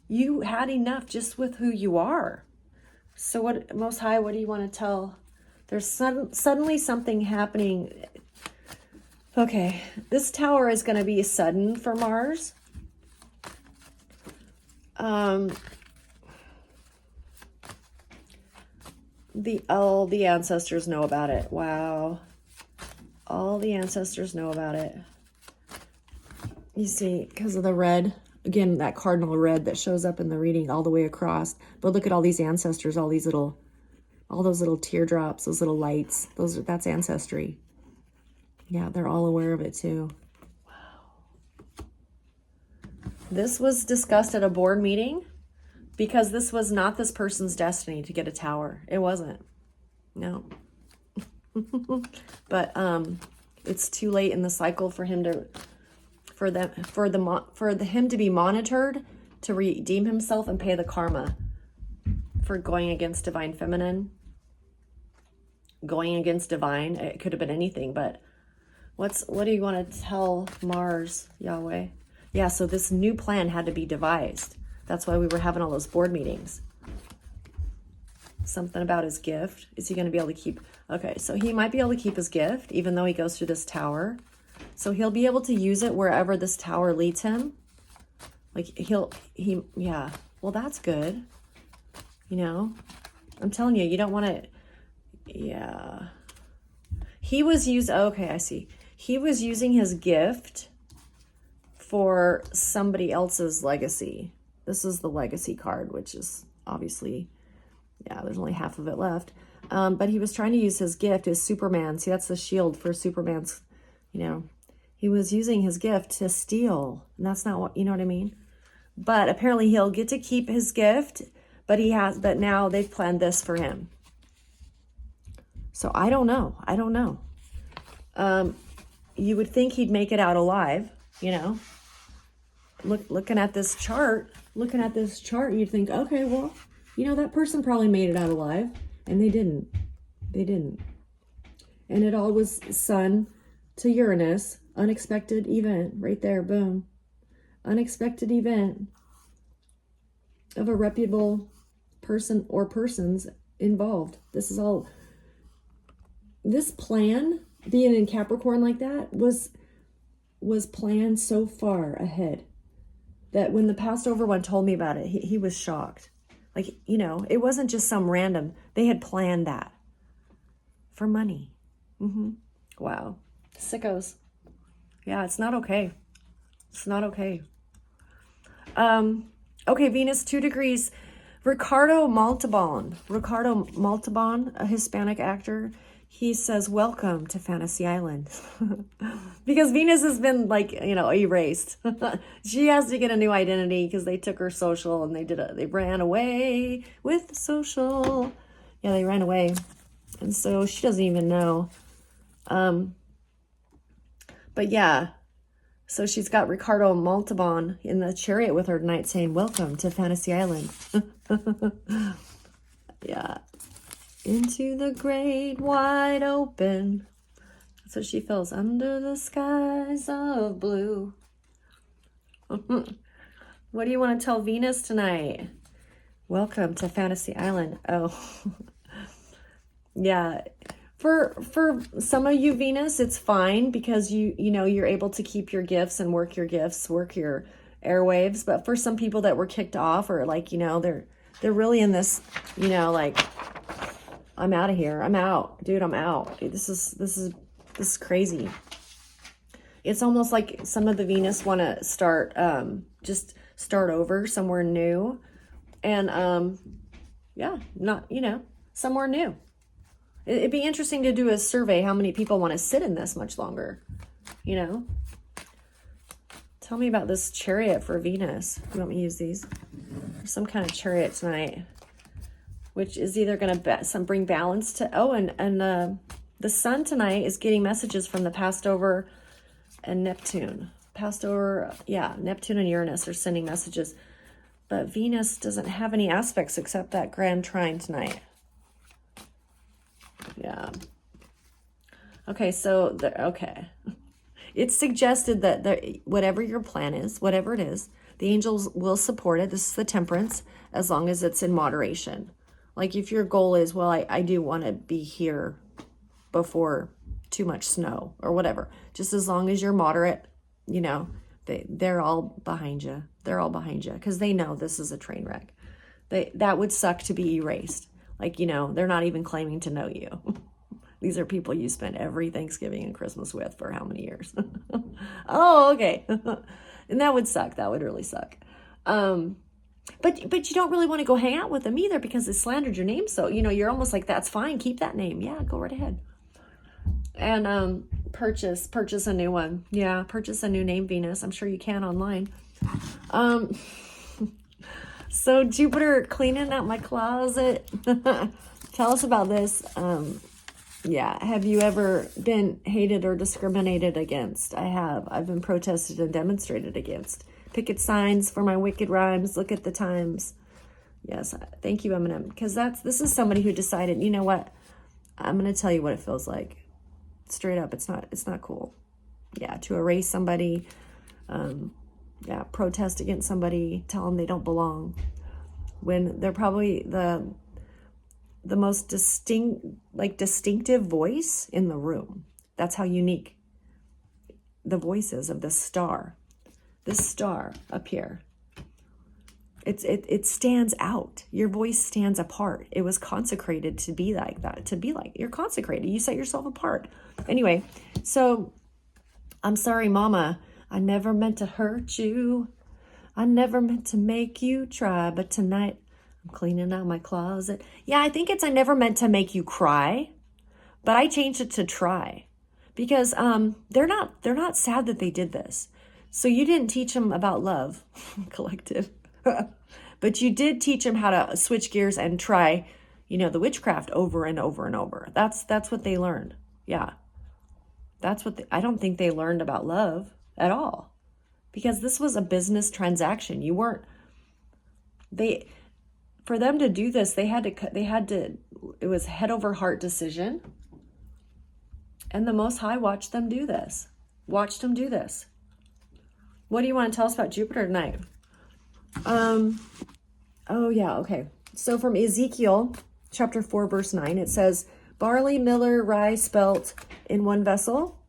you had enough just with who you are. So what, Most High, what do you want to tell? There's suddenly something happening. Okay, this tower is going to be sudden for Mars. All the ancestors know about it. Wow. All the ancestors know about it. You see, because of the red, again, that cardinal red that shows up in the reading all the way across. But look at all these ancestors, all those little teardrops, those little lights. That's ancestry. Yeah, they're all aware of it too. Wow. This was discussed at a board meeting because this was not this person's destiny to get a tower. It wasn't. No. But it's too late in the cycle for him to him to be monitored, to redeem himself and pay the karma for going against divine feminine, going against divine. It could have been anything, but what do you want to tell Mars, Yahweh? Yeah, so this new plan had to be devised. That's why we were having all those board meetings. Something about his gift. Is he going to be able to keep? Okay, so he might be able to keep his gift even though he goes through this tower. So he'll be able to use it wherever this tower leads him. Like yeah. Well, that's good. You know, I'm telling you, you don't want to, yeah. Okay, I see. He was using his gift for somebody else's legacy. This is the legacy card, which is obviously, yeah, there's only half of it left. But he was trying to use his gift, his Superman. See, that's the shield for Superman's, you know. He was using his gift to steal. And that's not what, you know what I mean? But apparently he'll get to keep his gift, but now they've planned this for him. So I don't know. You would think he'd make it out alive, you know. Looking at this chart, you'd think, okay, well, you know, that person probably made it out alive. And they didn't. And it all was Sun to Uranus. Unexpected event right there. Boom. Unexpected event of a reputable person or persons involved. This plan, being in Capricorn like that, was planned so far ahead that when the Passover one told me about it, he was shocked. Like, you know, it wasn't just some random. They had planned that for money. Wow. Sickos. Yeah, it's not okay. It's not okay. Okay, Venus, 2 degrees. Ricardo Montalban, a Hispanic actor, he says, welcome to Fantasy Island. Because Venus has been, like, you know, erased. She has to get a new identity because they took her social and they ran away with social. Yeah, they ran away. And so she doesn't even know. But yeah, So she's got Ricardo Montalban in the chariot with her tonight saying, welcome to Fantasy Island. Yeah. Into the great wide open. That's what she feels. Under the skies of blue. What do you want to tell Venus tonight? Welcome to Fantasy Island. Oh. Yeah. For some of you, Venus, it's fine because you know you're able to keep your gifts and work your gifts, work your airwaves. But for some people that were kicked off, or like, you know, they're really in this, you know, like, I'm out of here. I'm out, dude. I'm out. This is crazy. It's almost like some of the Venus want to start, just start over somewhere new, and yeah, not, you know, somewhere new. It'd be interesting to do a survey how many people want to sit in this much longer, you know? Tell me about this chariot for Venus. You want me to use these? Some kind of chariot tonight, which is either going to bring balance to, and the sun tonight is getting messages from the passed over and Neptune. Passed over, yeah, Neptune and Uranus are sending messages. But Venus doesn't have any aspects except that grand trine tonight. Yeah. Okay, so, okay. It's suggested that whatever your plan is, whatever it is, the angels will support it. This is the Temperance, as long as it's in moderation. Like if your goal is, well, I do want to be here before too much snow or whatever. Just as long as you're moderate, you know, they're all behind you. They're all behind you because they know this is a train wreck. That would suck to be erased. Like, you know, they're not even claiming to know you. These are people you spend every Thanksgiving and Christmas with for how many years? Oh, okay. And that would suck. That would really suck. But you don't really want to go hang out with them either because it slandered your name. So, you know, you're almost like, that's fine. Keep that name. Yeah, go right ahead. And purchase a new one. Yeah, purchase a new name, Venus. I'm sure you can online. So Jupiter cleaning out my closet. Tell us about this. Yeah, have you ever been hated or discriminated against? I have. I've been protested and demonstrated against. Picket signs for my wicked rhymes. Look at the times. Yes, thank you, Eminem. Because this is somebody who decided, you know what? I'm going to tell you what it feels like. Straight up, it's not cool. Yeah, to erase somebody, yeah, protest against somebody, tell them they don't belong, when they're probably the most distinctive voice in the room. That's how unique the voice is of this star up here. It stands out. Your voice stands apart. It was consecrated to be like that, you're consecrated. You set yourself apart. Anyway, so I'm sorry, Mama. I never meant to hurt you. I never meant to make you try, but tonight I'm cleaning out my closet. Yeah, I think it's I never meant to make you cry, but I changed it to try because they're not sad that they did this. So you didn't teach them about love, collective. But you did teach them how to switch gears and try, you know, the witchcraft over and over and over. That's what they learned. Yeah. That's what I don't think they learned about love at all, because this was a business transaction. For them to do this, it was head over heart decision. And the Most High watched them do this. What do you want to tell us about Jupiter tonight? Oh yeah, okay. So from Ezekiel chapter 4, verse 9, it says, barley, miller, rye, spelt in one vessel.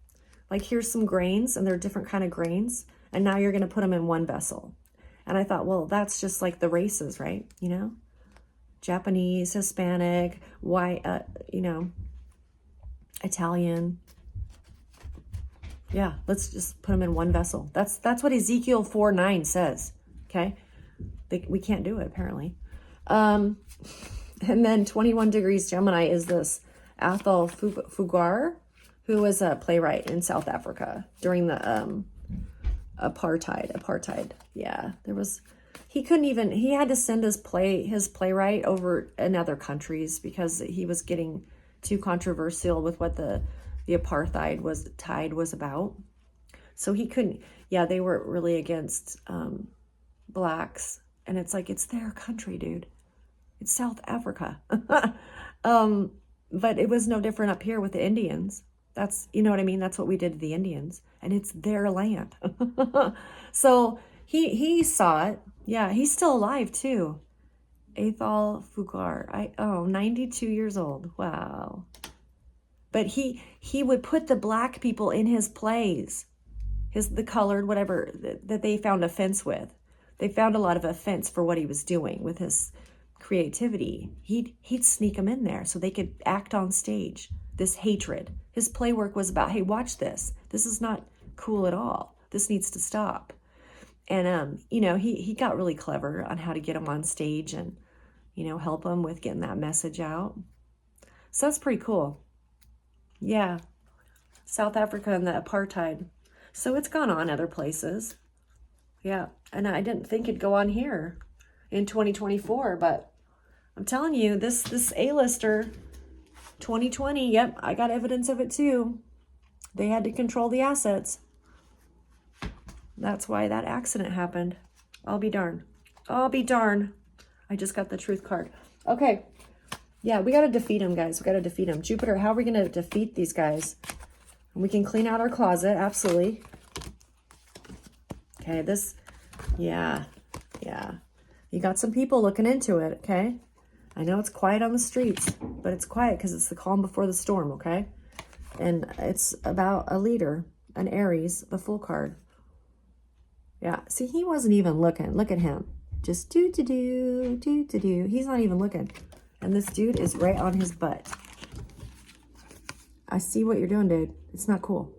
Like here's some grains, and they're different kind of grains. And now you're going to put them in one vessel. And I thought, well, that's just like the races, right? You know, Japanese, Hispanic, white, you know, Italian. Yeah, let's just put them in one vessel. That's what Ezekiel 4:9 says. Okay. We can't do it, apparently. And then 21 degrees Gemini is this Athol Fugard, who was a playwright in South Africa during the apartheid. Yeah, he had to send his playwright over in other countries because he was getting too controversial with what the apartheid was about. So he couldn't, yeah, they were really against blacks. And it's like, it's their country, dude. It's South Africa. But it was no different up here with the Indians. That's, you know what I mean? That's what we did to the Indians. And it's their land. So he saw it. Yeah, he's still alive too. Athol Fugard. 92 years old. Wow. But he would put the black people in his plays. The colored, whatever, that they found offense with. They found a lot of offense for what he was doing with his creativity. He'd sneak them in there so they could act on stage. This hatred. His play work was about, hey, watch this. This is not cool at all. This needs to stop. And, you know, he got really clever on how to get them on stage and, you know, help them with getting that message out. So that's pretty cool. Yeah. South Africa and the apartheid. So it's gone on other places. Yeah. And I didn't think it'd go on here in 2024, but I'm telling you, this A-lister 2020, yep, I got evidence of it too. They had to control the assets. That's why that accident happened. I'll be darned. I'll be darned. I just got the truth card. Okay. Yeah, we got to defeat them, guys. We got to defeat them. Jupiter, how are we going to defeat these guys? We can clean out our closet. Absolutely. Okay, this, yeah. You got some people looking into it, okay? I know it's quiet on the streets, but it's quiet because it's the calm before the storm, okay? And it's about a leader, an Aries, the Fool card. Yeah, see, he wasn't even looking. Look at him. Just do-do-do, do-do-do. He's not even looking. And this dude is right on his butt. I see what you're doing, dude. It's not cool.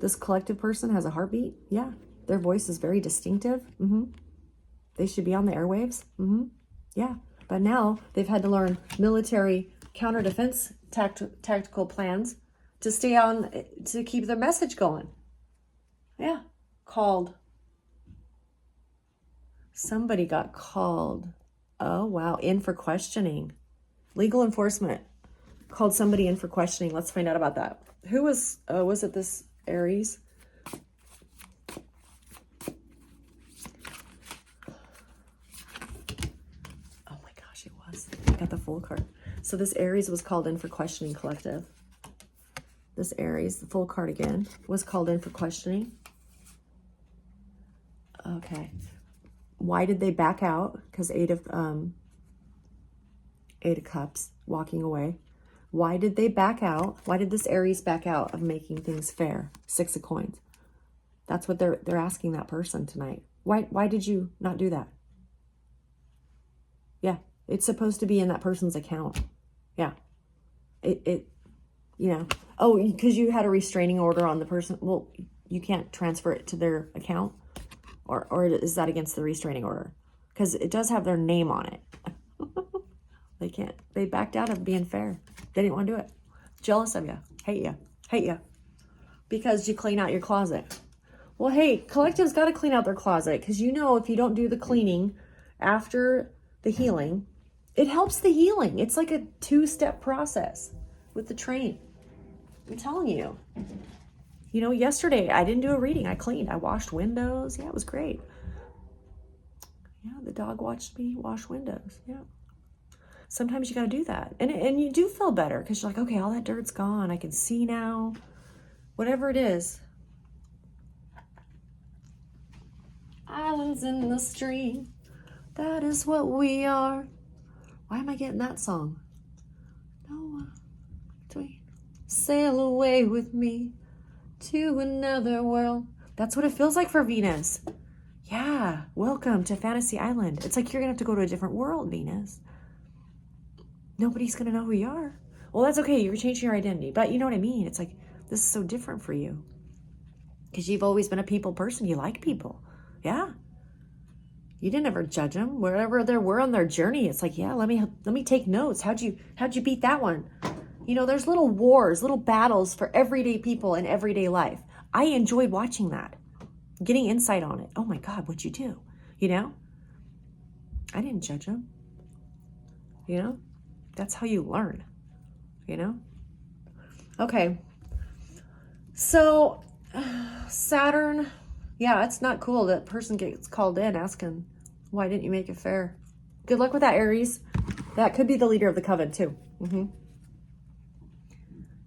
This collective person has a heartbeat. Yeah. Their voice is very distinctive. They should be on the airwaves. Yeah. But now they've had to learn military counter defense tactical plans to stay on, to keep their message going. Yeah. Called. Somebody got called. Oh, wow. In for questioning. Legal enforcement called somebody in for questioning. Let's find out about that. Who was it this Aries? Oh my gosh, it was. I got the Fool card. So this Aries was called in for questioning, collective. This Aries, the Fool card again, was called in for questioning. Okay. Why did they back out? Because Eight of Cups, walking away. Why did they back out? Why did this Aries back out of making things fair? Six of Coins. That's what they're asking that person tonight. Why did you not do that? Yeah, it's supposed to be in that person's account. Yeah. It you know. Oh, because you had a restraining order on the person. Well, you can't transfer it to their account. Or is that against the restraining order? Because it does have their name on it. They can't. They backed out of being fair. They didn't want to do it. Jealous of you. Hate you. Because you clean out your closet. Well, hey, collective's got to clean out their closet. Because you know if you don't do the cleaning after the healing, it helps the healing. It's like a 2-step process with the train. I'm telling you. You know, yesterday I didn't do a reading. I cleaned. I washed windows. Yeah, it was great. Yeah, the dog watched me wash windows. Yeah. Sometimes you got to do that. And you do feel better because you're like, okay, all that dirt's gone. I can see now. Whatever it is. Islands in the stream. That is what we are. Why am I getting that song? No between. Sail away with me to another world. That's what it feels like for Venus. Yeah. Welcome to Fantasy Island. It's like you're going to have to go to a different world, Venus. Nobody's going to know who you are. Well, that's okay. You're changing your identity. But you know what I mean? It's like, this is so different for you. Because you've always been a people person. You like people. Yeah. You didn't ever judge them. Wherever they were on their journey, it's like, yeah, let me take notes. How'd you beat that one? You know, there's little wars, little battles for everyday people in everyday life. I enjoyed watching that. Getting insight on it. Oh my God, what'd you do? You know? I didn't judge them. You know? That's how you learn. You know? Okay. So, Saturn. Yeah, it's not cool that person gets called in asking, why didn't you make it fair? Good luck with that, Aries. That could be the leader of the coven, too.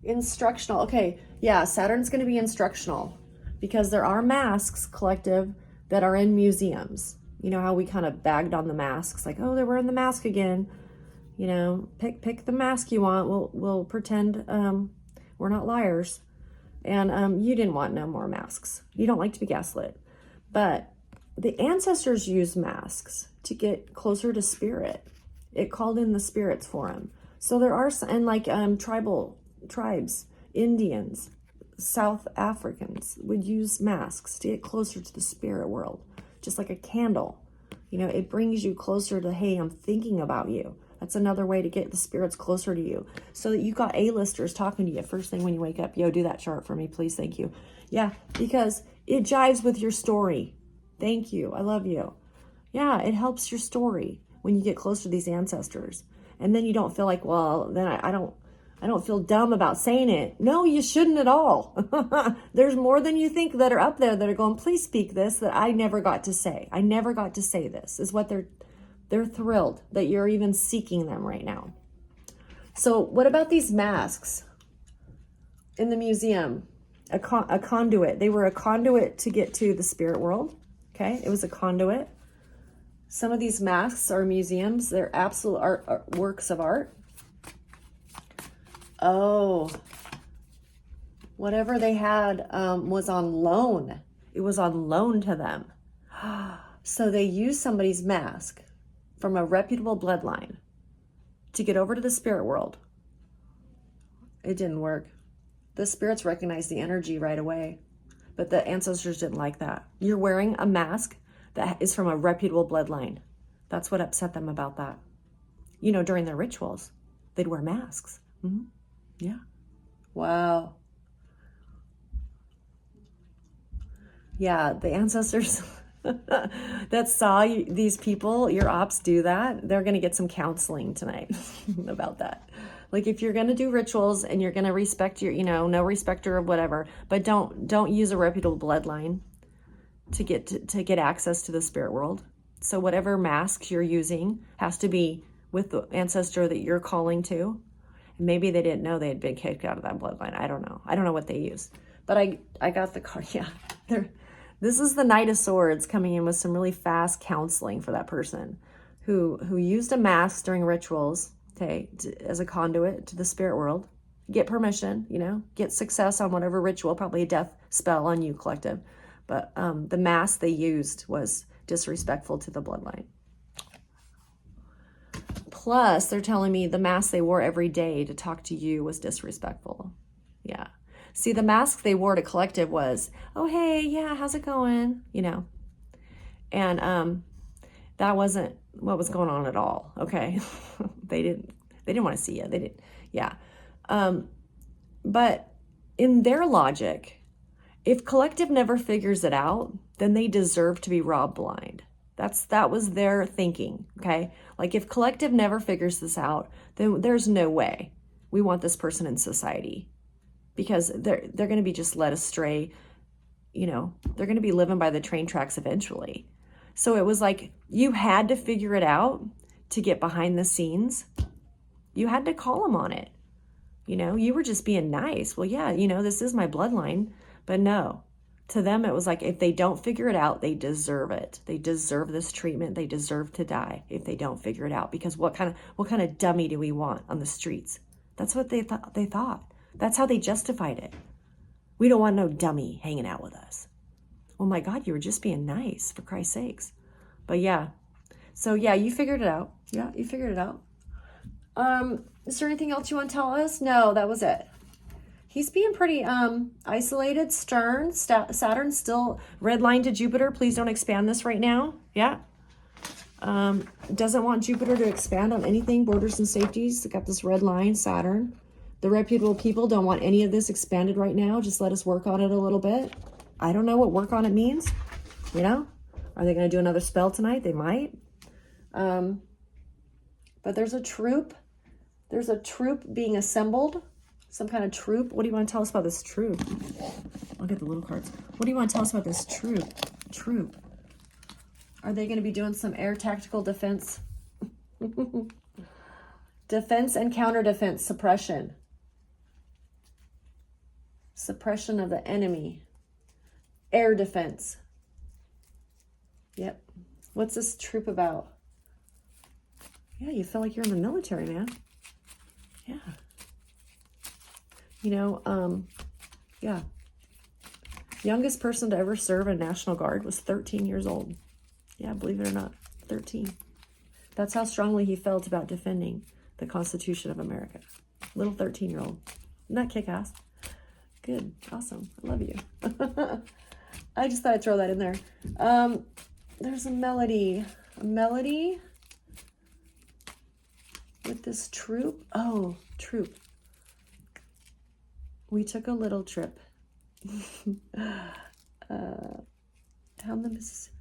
Instructional. Okay, yeah, Saturn's going to be instructional because there are masks, collective, that are in museums. You know how we kind of bagged on the masks, like, oh, they're wearing the mask again. You know, pick the mask you want. We'll pretend we're not liars. And you didn't want no more masks. You don't like to be gaslit. But the ancestors used masks to get closer to spirit. It called in the spirits for them. So there are, and like tribes, Indians, South Africans would use masks to get closer to the spirit world. Just like a candle. You know, it brings you closer to, hey, I'm thinking about you. That's another way to get the spirits closer to you. So that you got A-listers talking to you first thing when you wake up. Yo, do that chart for me, please. Thank you. Yeah, because it jives with your story. Thank you. I love you. Yeah, it helps your story when you get closer to these ancestors. And then you don't feel like, well, then I don't feel dumb about saying it. No, you shouldn't at all. There's more than you think that are up there that are going, please speak this that I never got to say. I never got to say this, is what they're thrilled that you're even seeking them right now. So what about these masks in the museum? A conduit. They were a conduit to get to the spirit world. Okay, it was a conduit. Some of these masks are museums. They're absolute works of art. Oh, whatever they had was on loan. It was on loan to them. So they used somebody's mask from a reputable bloodline to get over to the spirit world. It didn't work. The spirits recognized the energy right away, but the ancestors didn't like that. You're wearing a mask that is from a reputable bloodline. That's what upset them about that. You know, during their rituals, they'd wear masks. Yeah. Wow. Yeah, the ancestors that saw these people, your ops do that, they're going to get some counseling tonight about that. Like if you're going to do rituals and you're going to respect your, no respecter of whatever, but don't use a reputable bloodline to get access to the spirit world. So whatever masks you're using has to be with the ancestor that you're calling to. Maybe they didn't know they had been kicked out of that bloodline. I don't know. I don't know what they use. But I got the card. Yeah. This is the Knight of Swords coming in with some really fast counseling for that person who used a mask during rituals, okay, as a conduit to the spirit world. Get permission, get success on whatever ritual, probably a death spell on you, collective. But the mask they used was disrespectful to the bloodline. Plus, they're telling me the mask they wore every day to talk to you was disrespectful. Yeah. See, the mask they wore to collective was, oh, hey, yeah, how's it going? And that wasn't what was going on at all. Okay. They didn't want to see you. They didn't. Yeah. But in their logic, if collective never figures it out, then they deserve to be robbed blind. That was their thinking, okay? Like if collective never figures this out, then there's no way we want this person in society because they're going to be just led astray. They're going to be living by the train tracks eventually. So it was like you had to figure it out to get behind the scenes. You had to call them on it. You were just being nice. Well, yeah, this is my bloodline, but no. To them, it was like, if they don't figure it out, they deserve it. They deserve this treatment. They deserve to die if they don't figure it out. Because what kind of dummy do we want on the streets? That's what they thought. That's how they justified it. We don't want no dummy hanging out with us. Oh my God, you were just being nice, for Christ's sakes. But yeah. So yeah, you figured it out. Yeah, you figured it out. Is there anything else you want to tell us? No, that was it. He's being pretty isolated, stern. Saturn still red line to Jupiter. Please don't expand this right now. Yeah. Doesn't want Jupiter to expand on anything, borders and safeties. Got this red line, Saturn. The reputable people don't want any of this expanded right now. Just let us work on it a little bit. I don't know what work on it means. Are they going to do another spell tonight? They might. But there's a troop. There's a troop being assembled. Some kind of troop. What do you want to tell us about this troop? I'll get the little cards. What do you want to tell us about this troop? Troop. Are they going to be doing some air tactical defense? Defense and counter defense suppression. Suppression of the enemy. Air defense. Yep. What's this troop about? Yeah, you feel like you're in the military, man. Yeah. You know, yeah. Youngest person to ever serve in National Guard was 13 years old. Yeah, believe it or not, 13. That's how strongly he felt about defending the Constitution of America. Little 13-year-old. Isn't that kick-ass? Good. Awesome. I love you. I just thought I'd throw that in there. There's a melody. A melody with this troop. Oh, troop. We took a little trip down the Mississippi.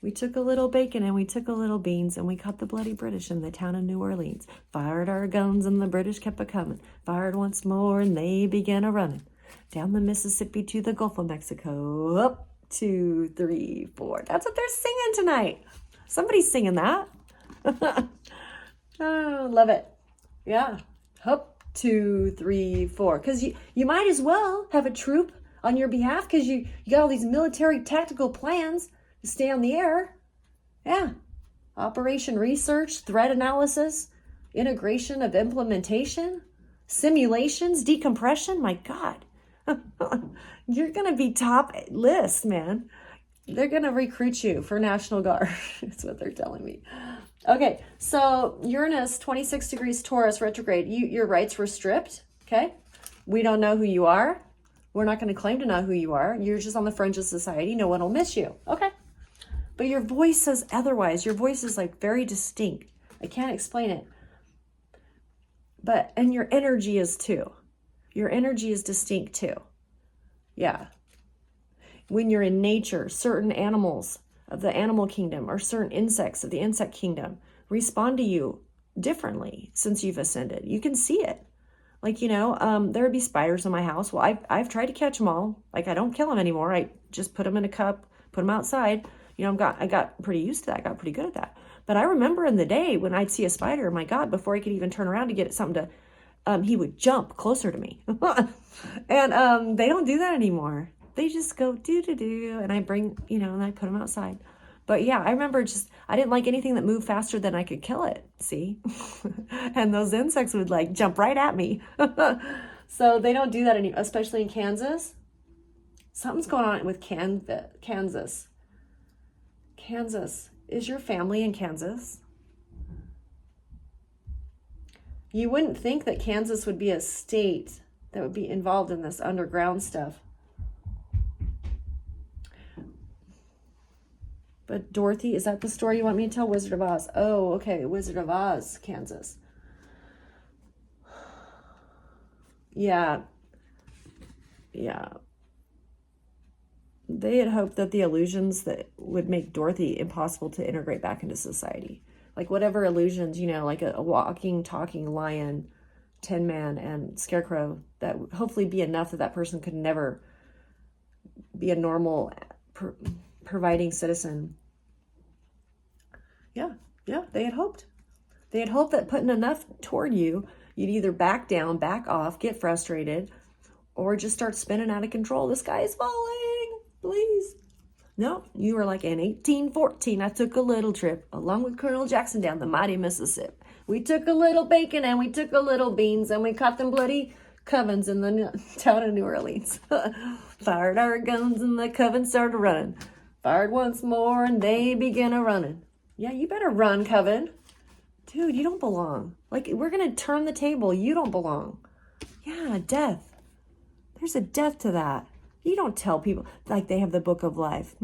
We took a little bacon and we took a little beans and we caught the bloody British in the town of New Orleans. Fired our guns and the British kept a-coming. Fired once more and they began a-running. Down the Mississippi to the Gulf of Mexico. Up, 2, 3, 4. That's what they're singing tonight. Somebody's singing that. Oh, love it. Yeah. Up, 2, 3, 4. Because you might as well have a troop on your behalf because you got all these military tactical plans to stay on the air. Yeah. Operation research, threat analysis, integration of implementation, simulations, decompression. My God. You're going to be top list, man. They're going to recruit you for National Guard. That's what they're telling me. Okay, so Uranus, 26 degrees Taurus retrograde. Your rights were stripped, okay? We don't know who you are. We're not going to claim to know who you are. You're just on the fringe of society. No one will miss you, okay? But your voice says otherwise. Your voice is like very distinct. I can't explain it. And your energy is too. Your energy is distinct too. Yeah. When you're in nature, certain animals of the animal kingdom or certain insects of the insect kingdom respond to you differently since you've ascended. You can see it. Like, there would be spiders in my house. Well, I've tried to catch them all. Like, I don't kill them anymore. I just put them in a cup, put them outside. I got pretty used to that. I got pretty good at that. But I remember in the day when I'd see a spider, my God, before I could even turn around to get something to, he would jump closer to me. And they don't do that anymore. They just go do, and I bring, and I put them outside. But yeah, I remember I didn't like anything that moved faster than I could kill it, see? And those insects would jump right at me. So they don't do that anymore, especially in Kansas. Something's going on with Kansas. Kansas. Is your family in Kansas? You wouldn't think that Kansas would be a state that would be involved in this underground stuff. But Dorothy, is that the story you want me to tell? Wizard of Oz. Oh, okay. Wizard of Oz, Kansas. Yeah. Yeah. They had hoped that the illusions that would make Dorothy impossible to integrate back into society. Like whatever illusions, like a walking, talking lion, Tin Man, and Scarecrow, that would hopefully be enough that person could never be a normal providing citizen. Yeah, they had hoped. They had hoped that putting enough toward you, you'd either back down, back off, get frustrated, or just start spinning out of control. The sky is falling, please. No, you were like, in 1814, I took a little trip along with Colonel Jackson down the mighty Mississippi. We took a little bacon and we took a little beans and we caught them bloody covens in the town of New Orleans. Fired our guns and the coven started running. Fired once more and they began a-running. Yeah, you better run, coven. Dude, you don't belong. We're going to turn the table. You don't belong. Yeah, death. There's a death to that. You don't tell people they have the book of life.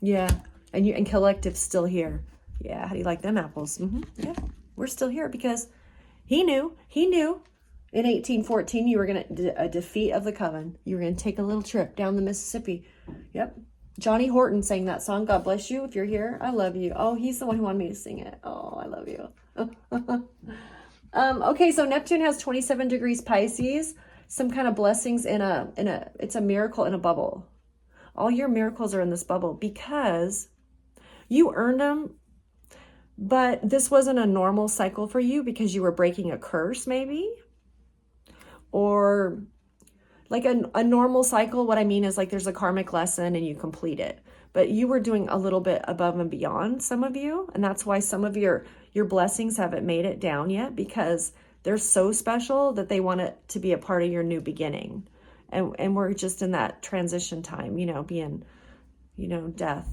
Yeah. And Collective's still here. Yeah, how do you like them apples? Yeah, we're still here because he knew in 1814 you were going to a defeat of the coven. You were going to take a little trip down the Mississippi. Yep. Johnny Horton sang that song. God bless you if you're here. I love you. Oh, he's the one who wanted me to sing it. Oh, I love you. Okay, so Neptune has 27 degrees Pisces. some kind of blessings it's a miracle in a bubble. All your miracles are in this bubble because you earned them, but this wasn't a normal cycle for you because you were breaking a curse maybe, or like a normal cycle. What I mean is like there's a karmic lesson and you complete it, but you were doing a little bit above and beyond, some of you, and that's why some of your blessings haven't made it down yet, because they're so special that they want it to be a part of your new beginning. And we're just in that transition time, being, death,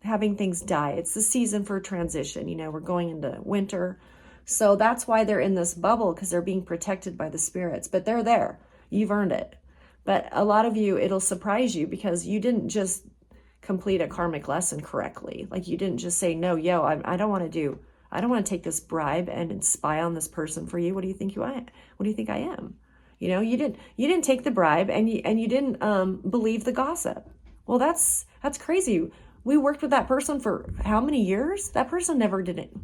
having things die. It's the season for transition. We're going into winter. So that's why they're in this bubble, because they're being protected by the spirits, but they're there. You've earned it. But a lot of you, it'll surprise you because you didn't just complete a karmic lesson correctly. Like you didn't just say, no, I don't want to take this bribe and spy on this person for you. What do you think I am? You didn't take the bribe and you didn't believe the gossip. Well, that's crazy. We worked with that person for how many years? That person never did it.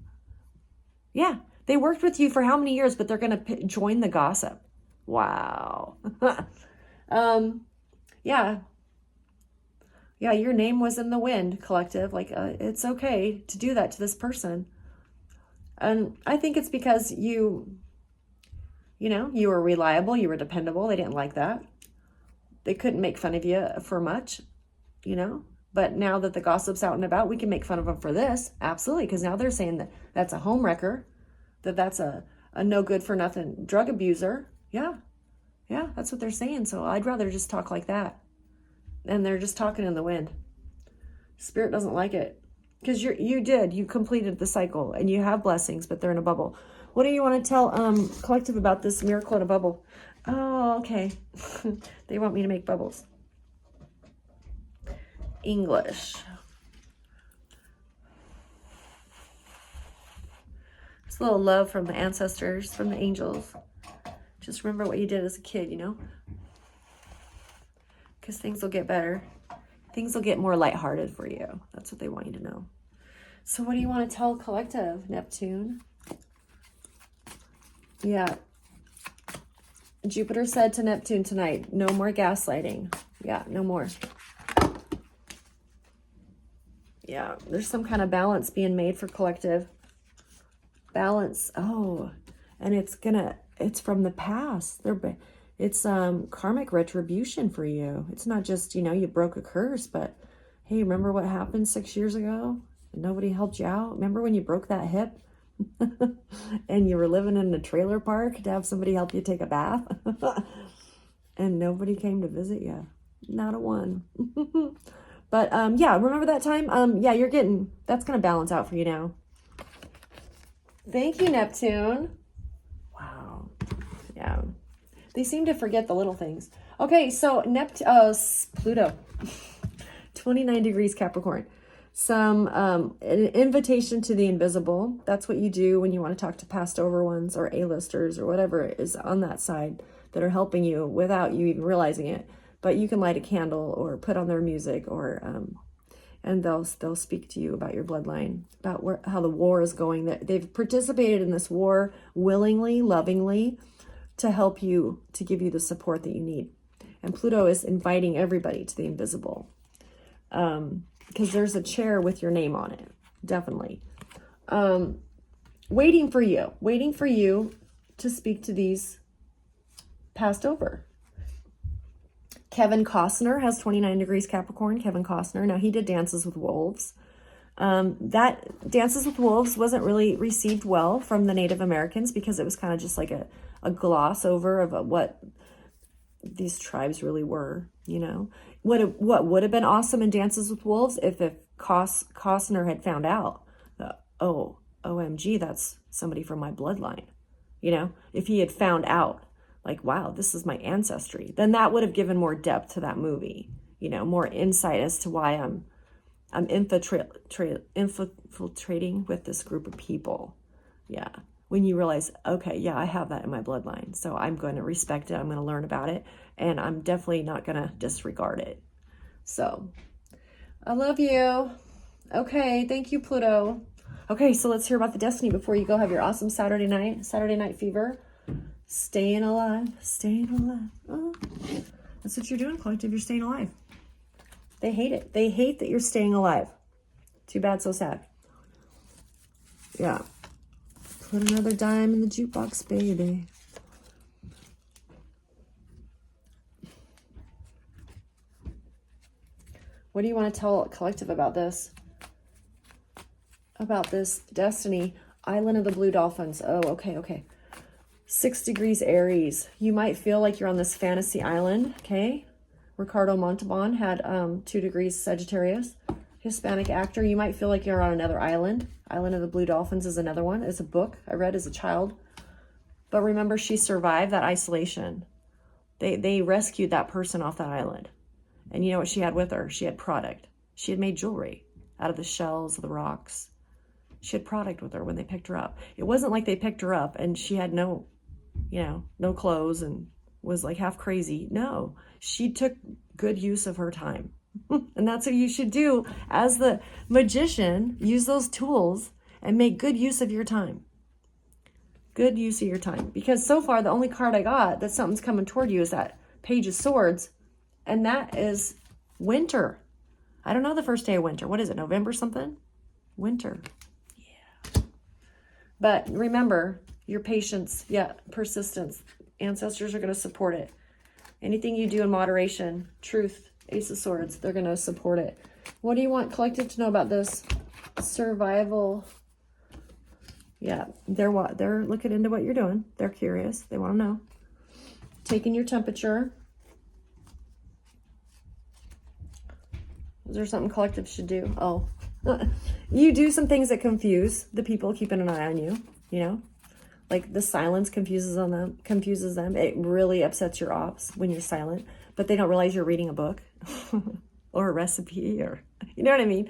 Yeah, they worked with you for how many years, but they're going to join the gossip. Wow. Yeah, your name was in the wind, collective. Like, it's okay to do that to this person. And I think it's because you were reliable, you were dependable. They didn't like that. They couldn't make fun of you for much, But now that the gossip's out and about, we can make fun of them for this. Absolutely, because now they're saying that that's a home wrecker, that's a no good for nothing drug abuser. Yeah, that's what they're saying. So I'd rather just talk like that. And they're just talking in the wind. Spirit doesn't like it. Because you completed the cycle and you have blessings, but they're in a bubble. What do you want to tell collective about this miracle in a bubble? Oh, okay. They want me to make bubbles. English. It's a little love from the ancestors, from the angels. Just remember what you did as a kid, Because things will get better. Things will get more lighthearted for you. That's what they want you to know. So what do you want to tell collective, Neptune? Yeah. Jupiter said to Neptune tonight, no more gaslighting. Yeah, no more. Yeah, there's some kind of balance being made for collective. Balance. Oh, and it's from the past. It's karmic retribution for you. It's not just, you broke a curse, but hey, remember what happened 6 years ago? And nobody helped you out? Remember when you broke that hip? And you were living in a trailer park to have somebody help you take a bath? And nobody came to visit you. Not a one. But yeah, remember that time? Yeah, that's going to balance out for you now. Thank you, Neptune. Wow. Yeah. They seem to forget the little things. Okay, so Pluto, 29 degrees Capricorn. Some an invitation to the invisible. That's what you do when you want to talk to passed over ones or A-listers or whatever is on that side that are helping you without you even realizing it. But you can light a candle or put on their music, or and they'll speak to you about your bloodline, about how the war is going. That they've participated in this war willingly, lovingly, to help you, to give you the support that you need. And Pluto is inviting everybody to the invisible. Because there's a chair with your name on it. Definitely. Waiting for you to speak to these passed over. Kevin Costner has 29 degrees Capricorn. Kevin Costner. Now, he did Dances with Wolves. That Dances with Wolves wasn't really received well from the Native Americans because it was kind of just like a gloss over of what these tribes really were, What would have been awesome in Dances with Wolves if Costner had found out that, oh, OMG, that's somebody from my bloodline. If he had found out, like, wow, this is my ancestry, then that would have given more depth to that movie, more insight as to why I'm infiltrating with this group of people. Yeah. When you realize, okay, yeah, I have that in my bloodline. So I'm going to respect it. I'm going to learn about it. And I'm definitely not going to disregard it. So I love you. Okay. Thank you, Pluto. Okay. So let's hear about the destiny before you go have your awesome Saturday night fever. Staying alive, staying alive. Oh, that's what you're doing, collective. You're staying alive. They hate it. They hate that you're staying alive. Too bad, so sad. Yeah. Put another dime in the jukebox, baby. What do you want to tell collective about this? About this destiny? Island of the Blue Dolphins. Oh, okay, okay. 6 degrees Aries. You might feel like you're on this fantasy island, okay? Ricardo Montalban had 2 degrees Sagittarius. Hispanic actor. You might feel like you're on another island. Island of the Blue Dolphins is another one. It's a book I read as a child. But remember, she survived that isolation. They rescued that person off that island. And you know what she had with her? She had product. She had made jewelry out of the shells of the rocks. She had product with her when they picked her up. It wasn't like they picked her up and she had no clothes and was like half crazy. No, she took good use of her time. And that's what you should do as the magician. Use those tools and make good use of your time. Good use of your time. Because so far, the only card I got that something's coming toward you is that Page of Swords. And that is winter. I don't know the first day of winter. What is it, November something? Winter. Yeah. But remember, your patience, persistence. Ancestors are going to support it. Anything you do in moderation, truth, Ace of Swords, they're going to support it. What do you want collective to know about this? Survival. Yeah, they're looking into what you're doing. They're curious. They want to know. Taking your temperature. Is there something collective should do? Oh, you do some things that confuse the people keeping an eye on you, you know? Like the silence confuses them. It really upsets your ops when you're silent, but they don't realize you're reading a book or a recipe or, you know what I mean?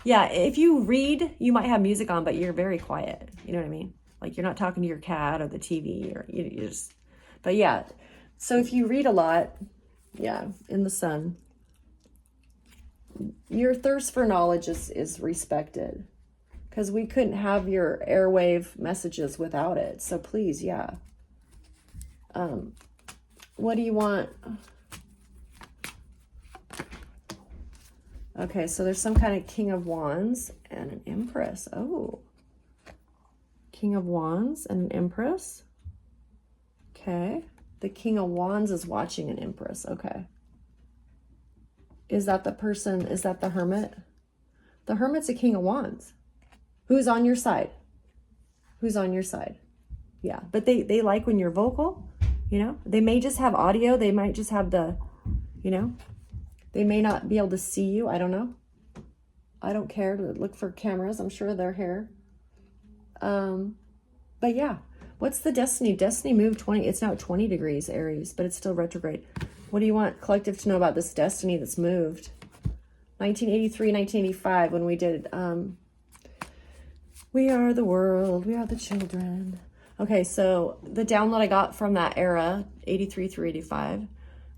Yeah, if you read, you might have music on, but you're very quiet. You know what I mean? Like you're not talking to your cat or the TV or you just, but yeah. So if you read a lot, yeah, in the sun, your thirst for knowledge is respected. Because we couldn't have your airwave messages without it. So please, yeah. What do you want? Okay, so there's some kind of King of Wands and an Empress. Oh. King of Wands and an Empress. Okay. The King of Wands is watching an Empress. Okay. Is that the person? Is that the Hermit? The Hermit's a King of Wands. Who's on your side? Who's on your side? Yeah, but they like when you're vocal, you know? They may just have audio. They might just have the, you know? They may not be able to see you. I don't know. I don't care to look for cameras. I'm sure they're here. But yeah, what's the destiny? Destiny moved 20. It's now 20 degrees Aries, but it's still retrograde. What do you want collective to know about this destiny that's moved? 1983, 1985, when we did... We are the world, we are the children. Okay, so the download I got from that era, 83 through 85,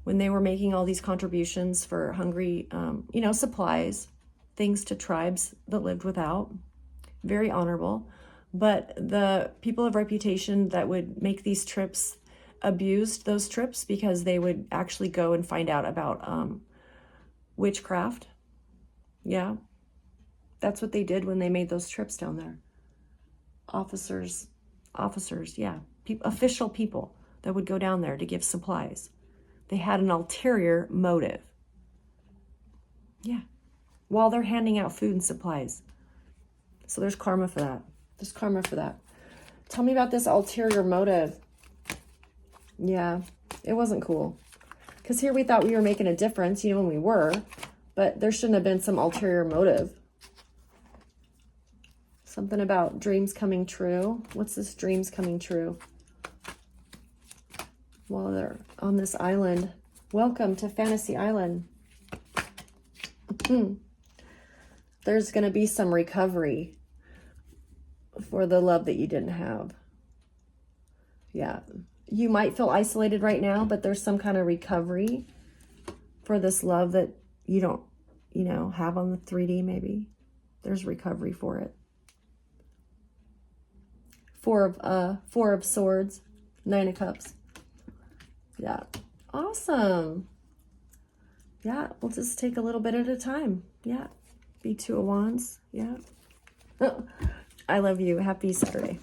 when they were making all these contributions for hungry, supplies, things to tribes that lived without. Very honorable. But the people of reputation that would make these trips abused those trips because they would actually go and find out about witchcraft. Yeah. That's what they did when they made those trips down there. Officers, yeah. Official people that would go down there to give supplies. They had an ulterior motive. Yeah. While they're handing out food and supplies. So there's karma for that. There's karma for that. Tell me about this ulterior motive. Yeah, it wasn't cool. Because here we thought we were making a difference, when we were. But there shouldn't have been some ulterior motive. Something about dreams coming true. What's this dreams coming true? While they're on this island. Welcome to Fantasy Island. There's going to be some recovery for the love that you didn't have. Yeah. You might feel isolated right now, but there's some kind of recovery for this love that you don't, have on the 3D maybe. There's recovery for it. Four of Swords. Nine of Cups. Yeah. Awesome. Yeah, we'll just take a little bit at a time. Yeah. Be Two of Wands. Yeah. Oh, I love you. Happy Saturday.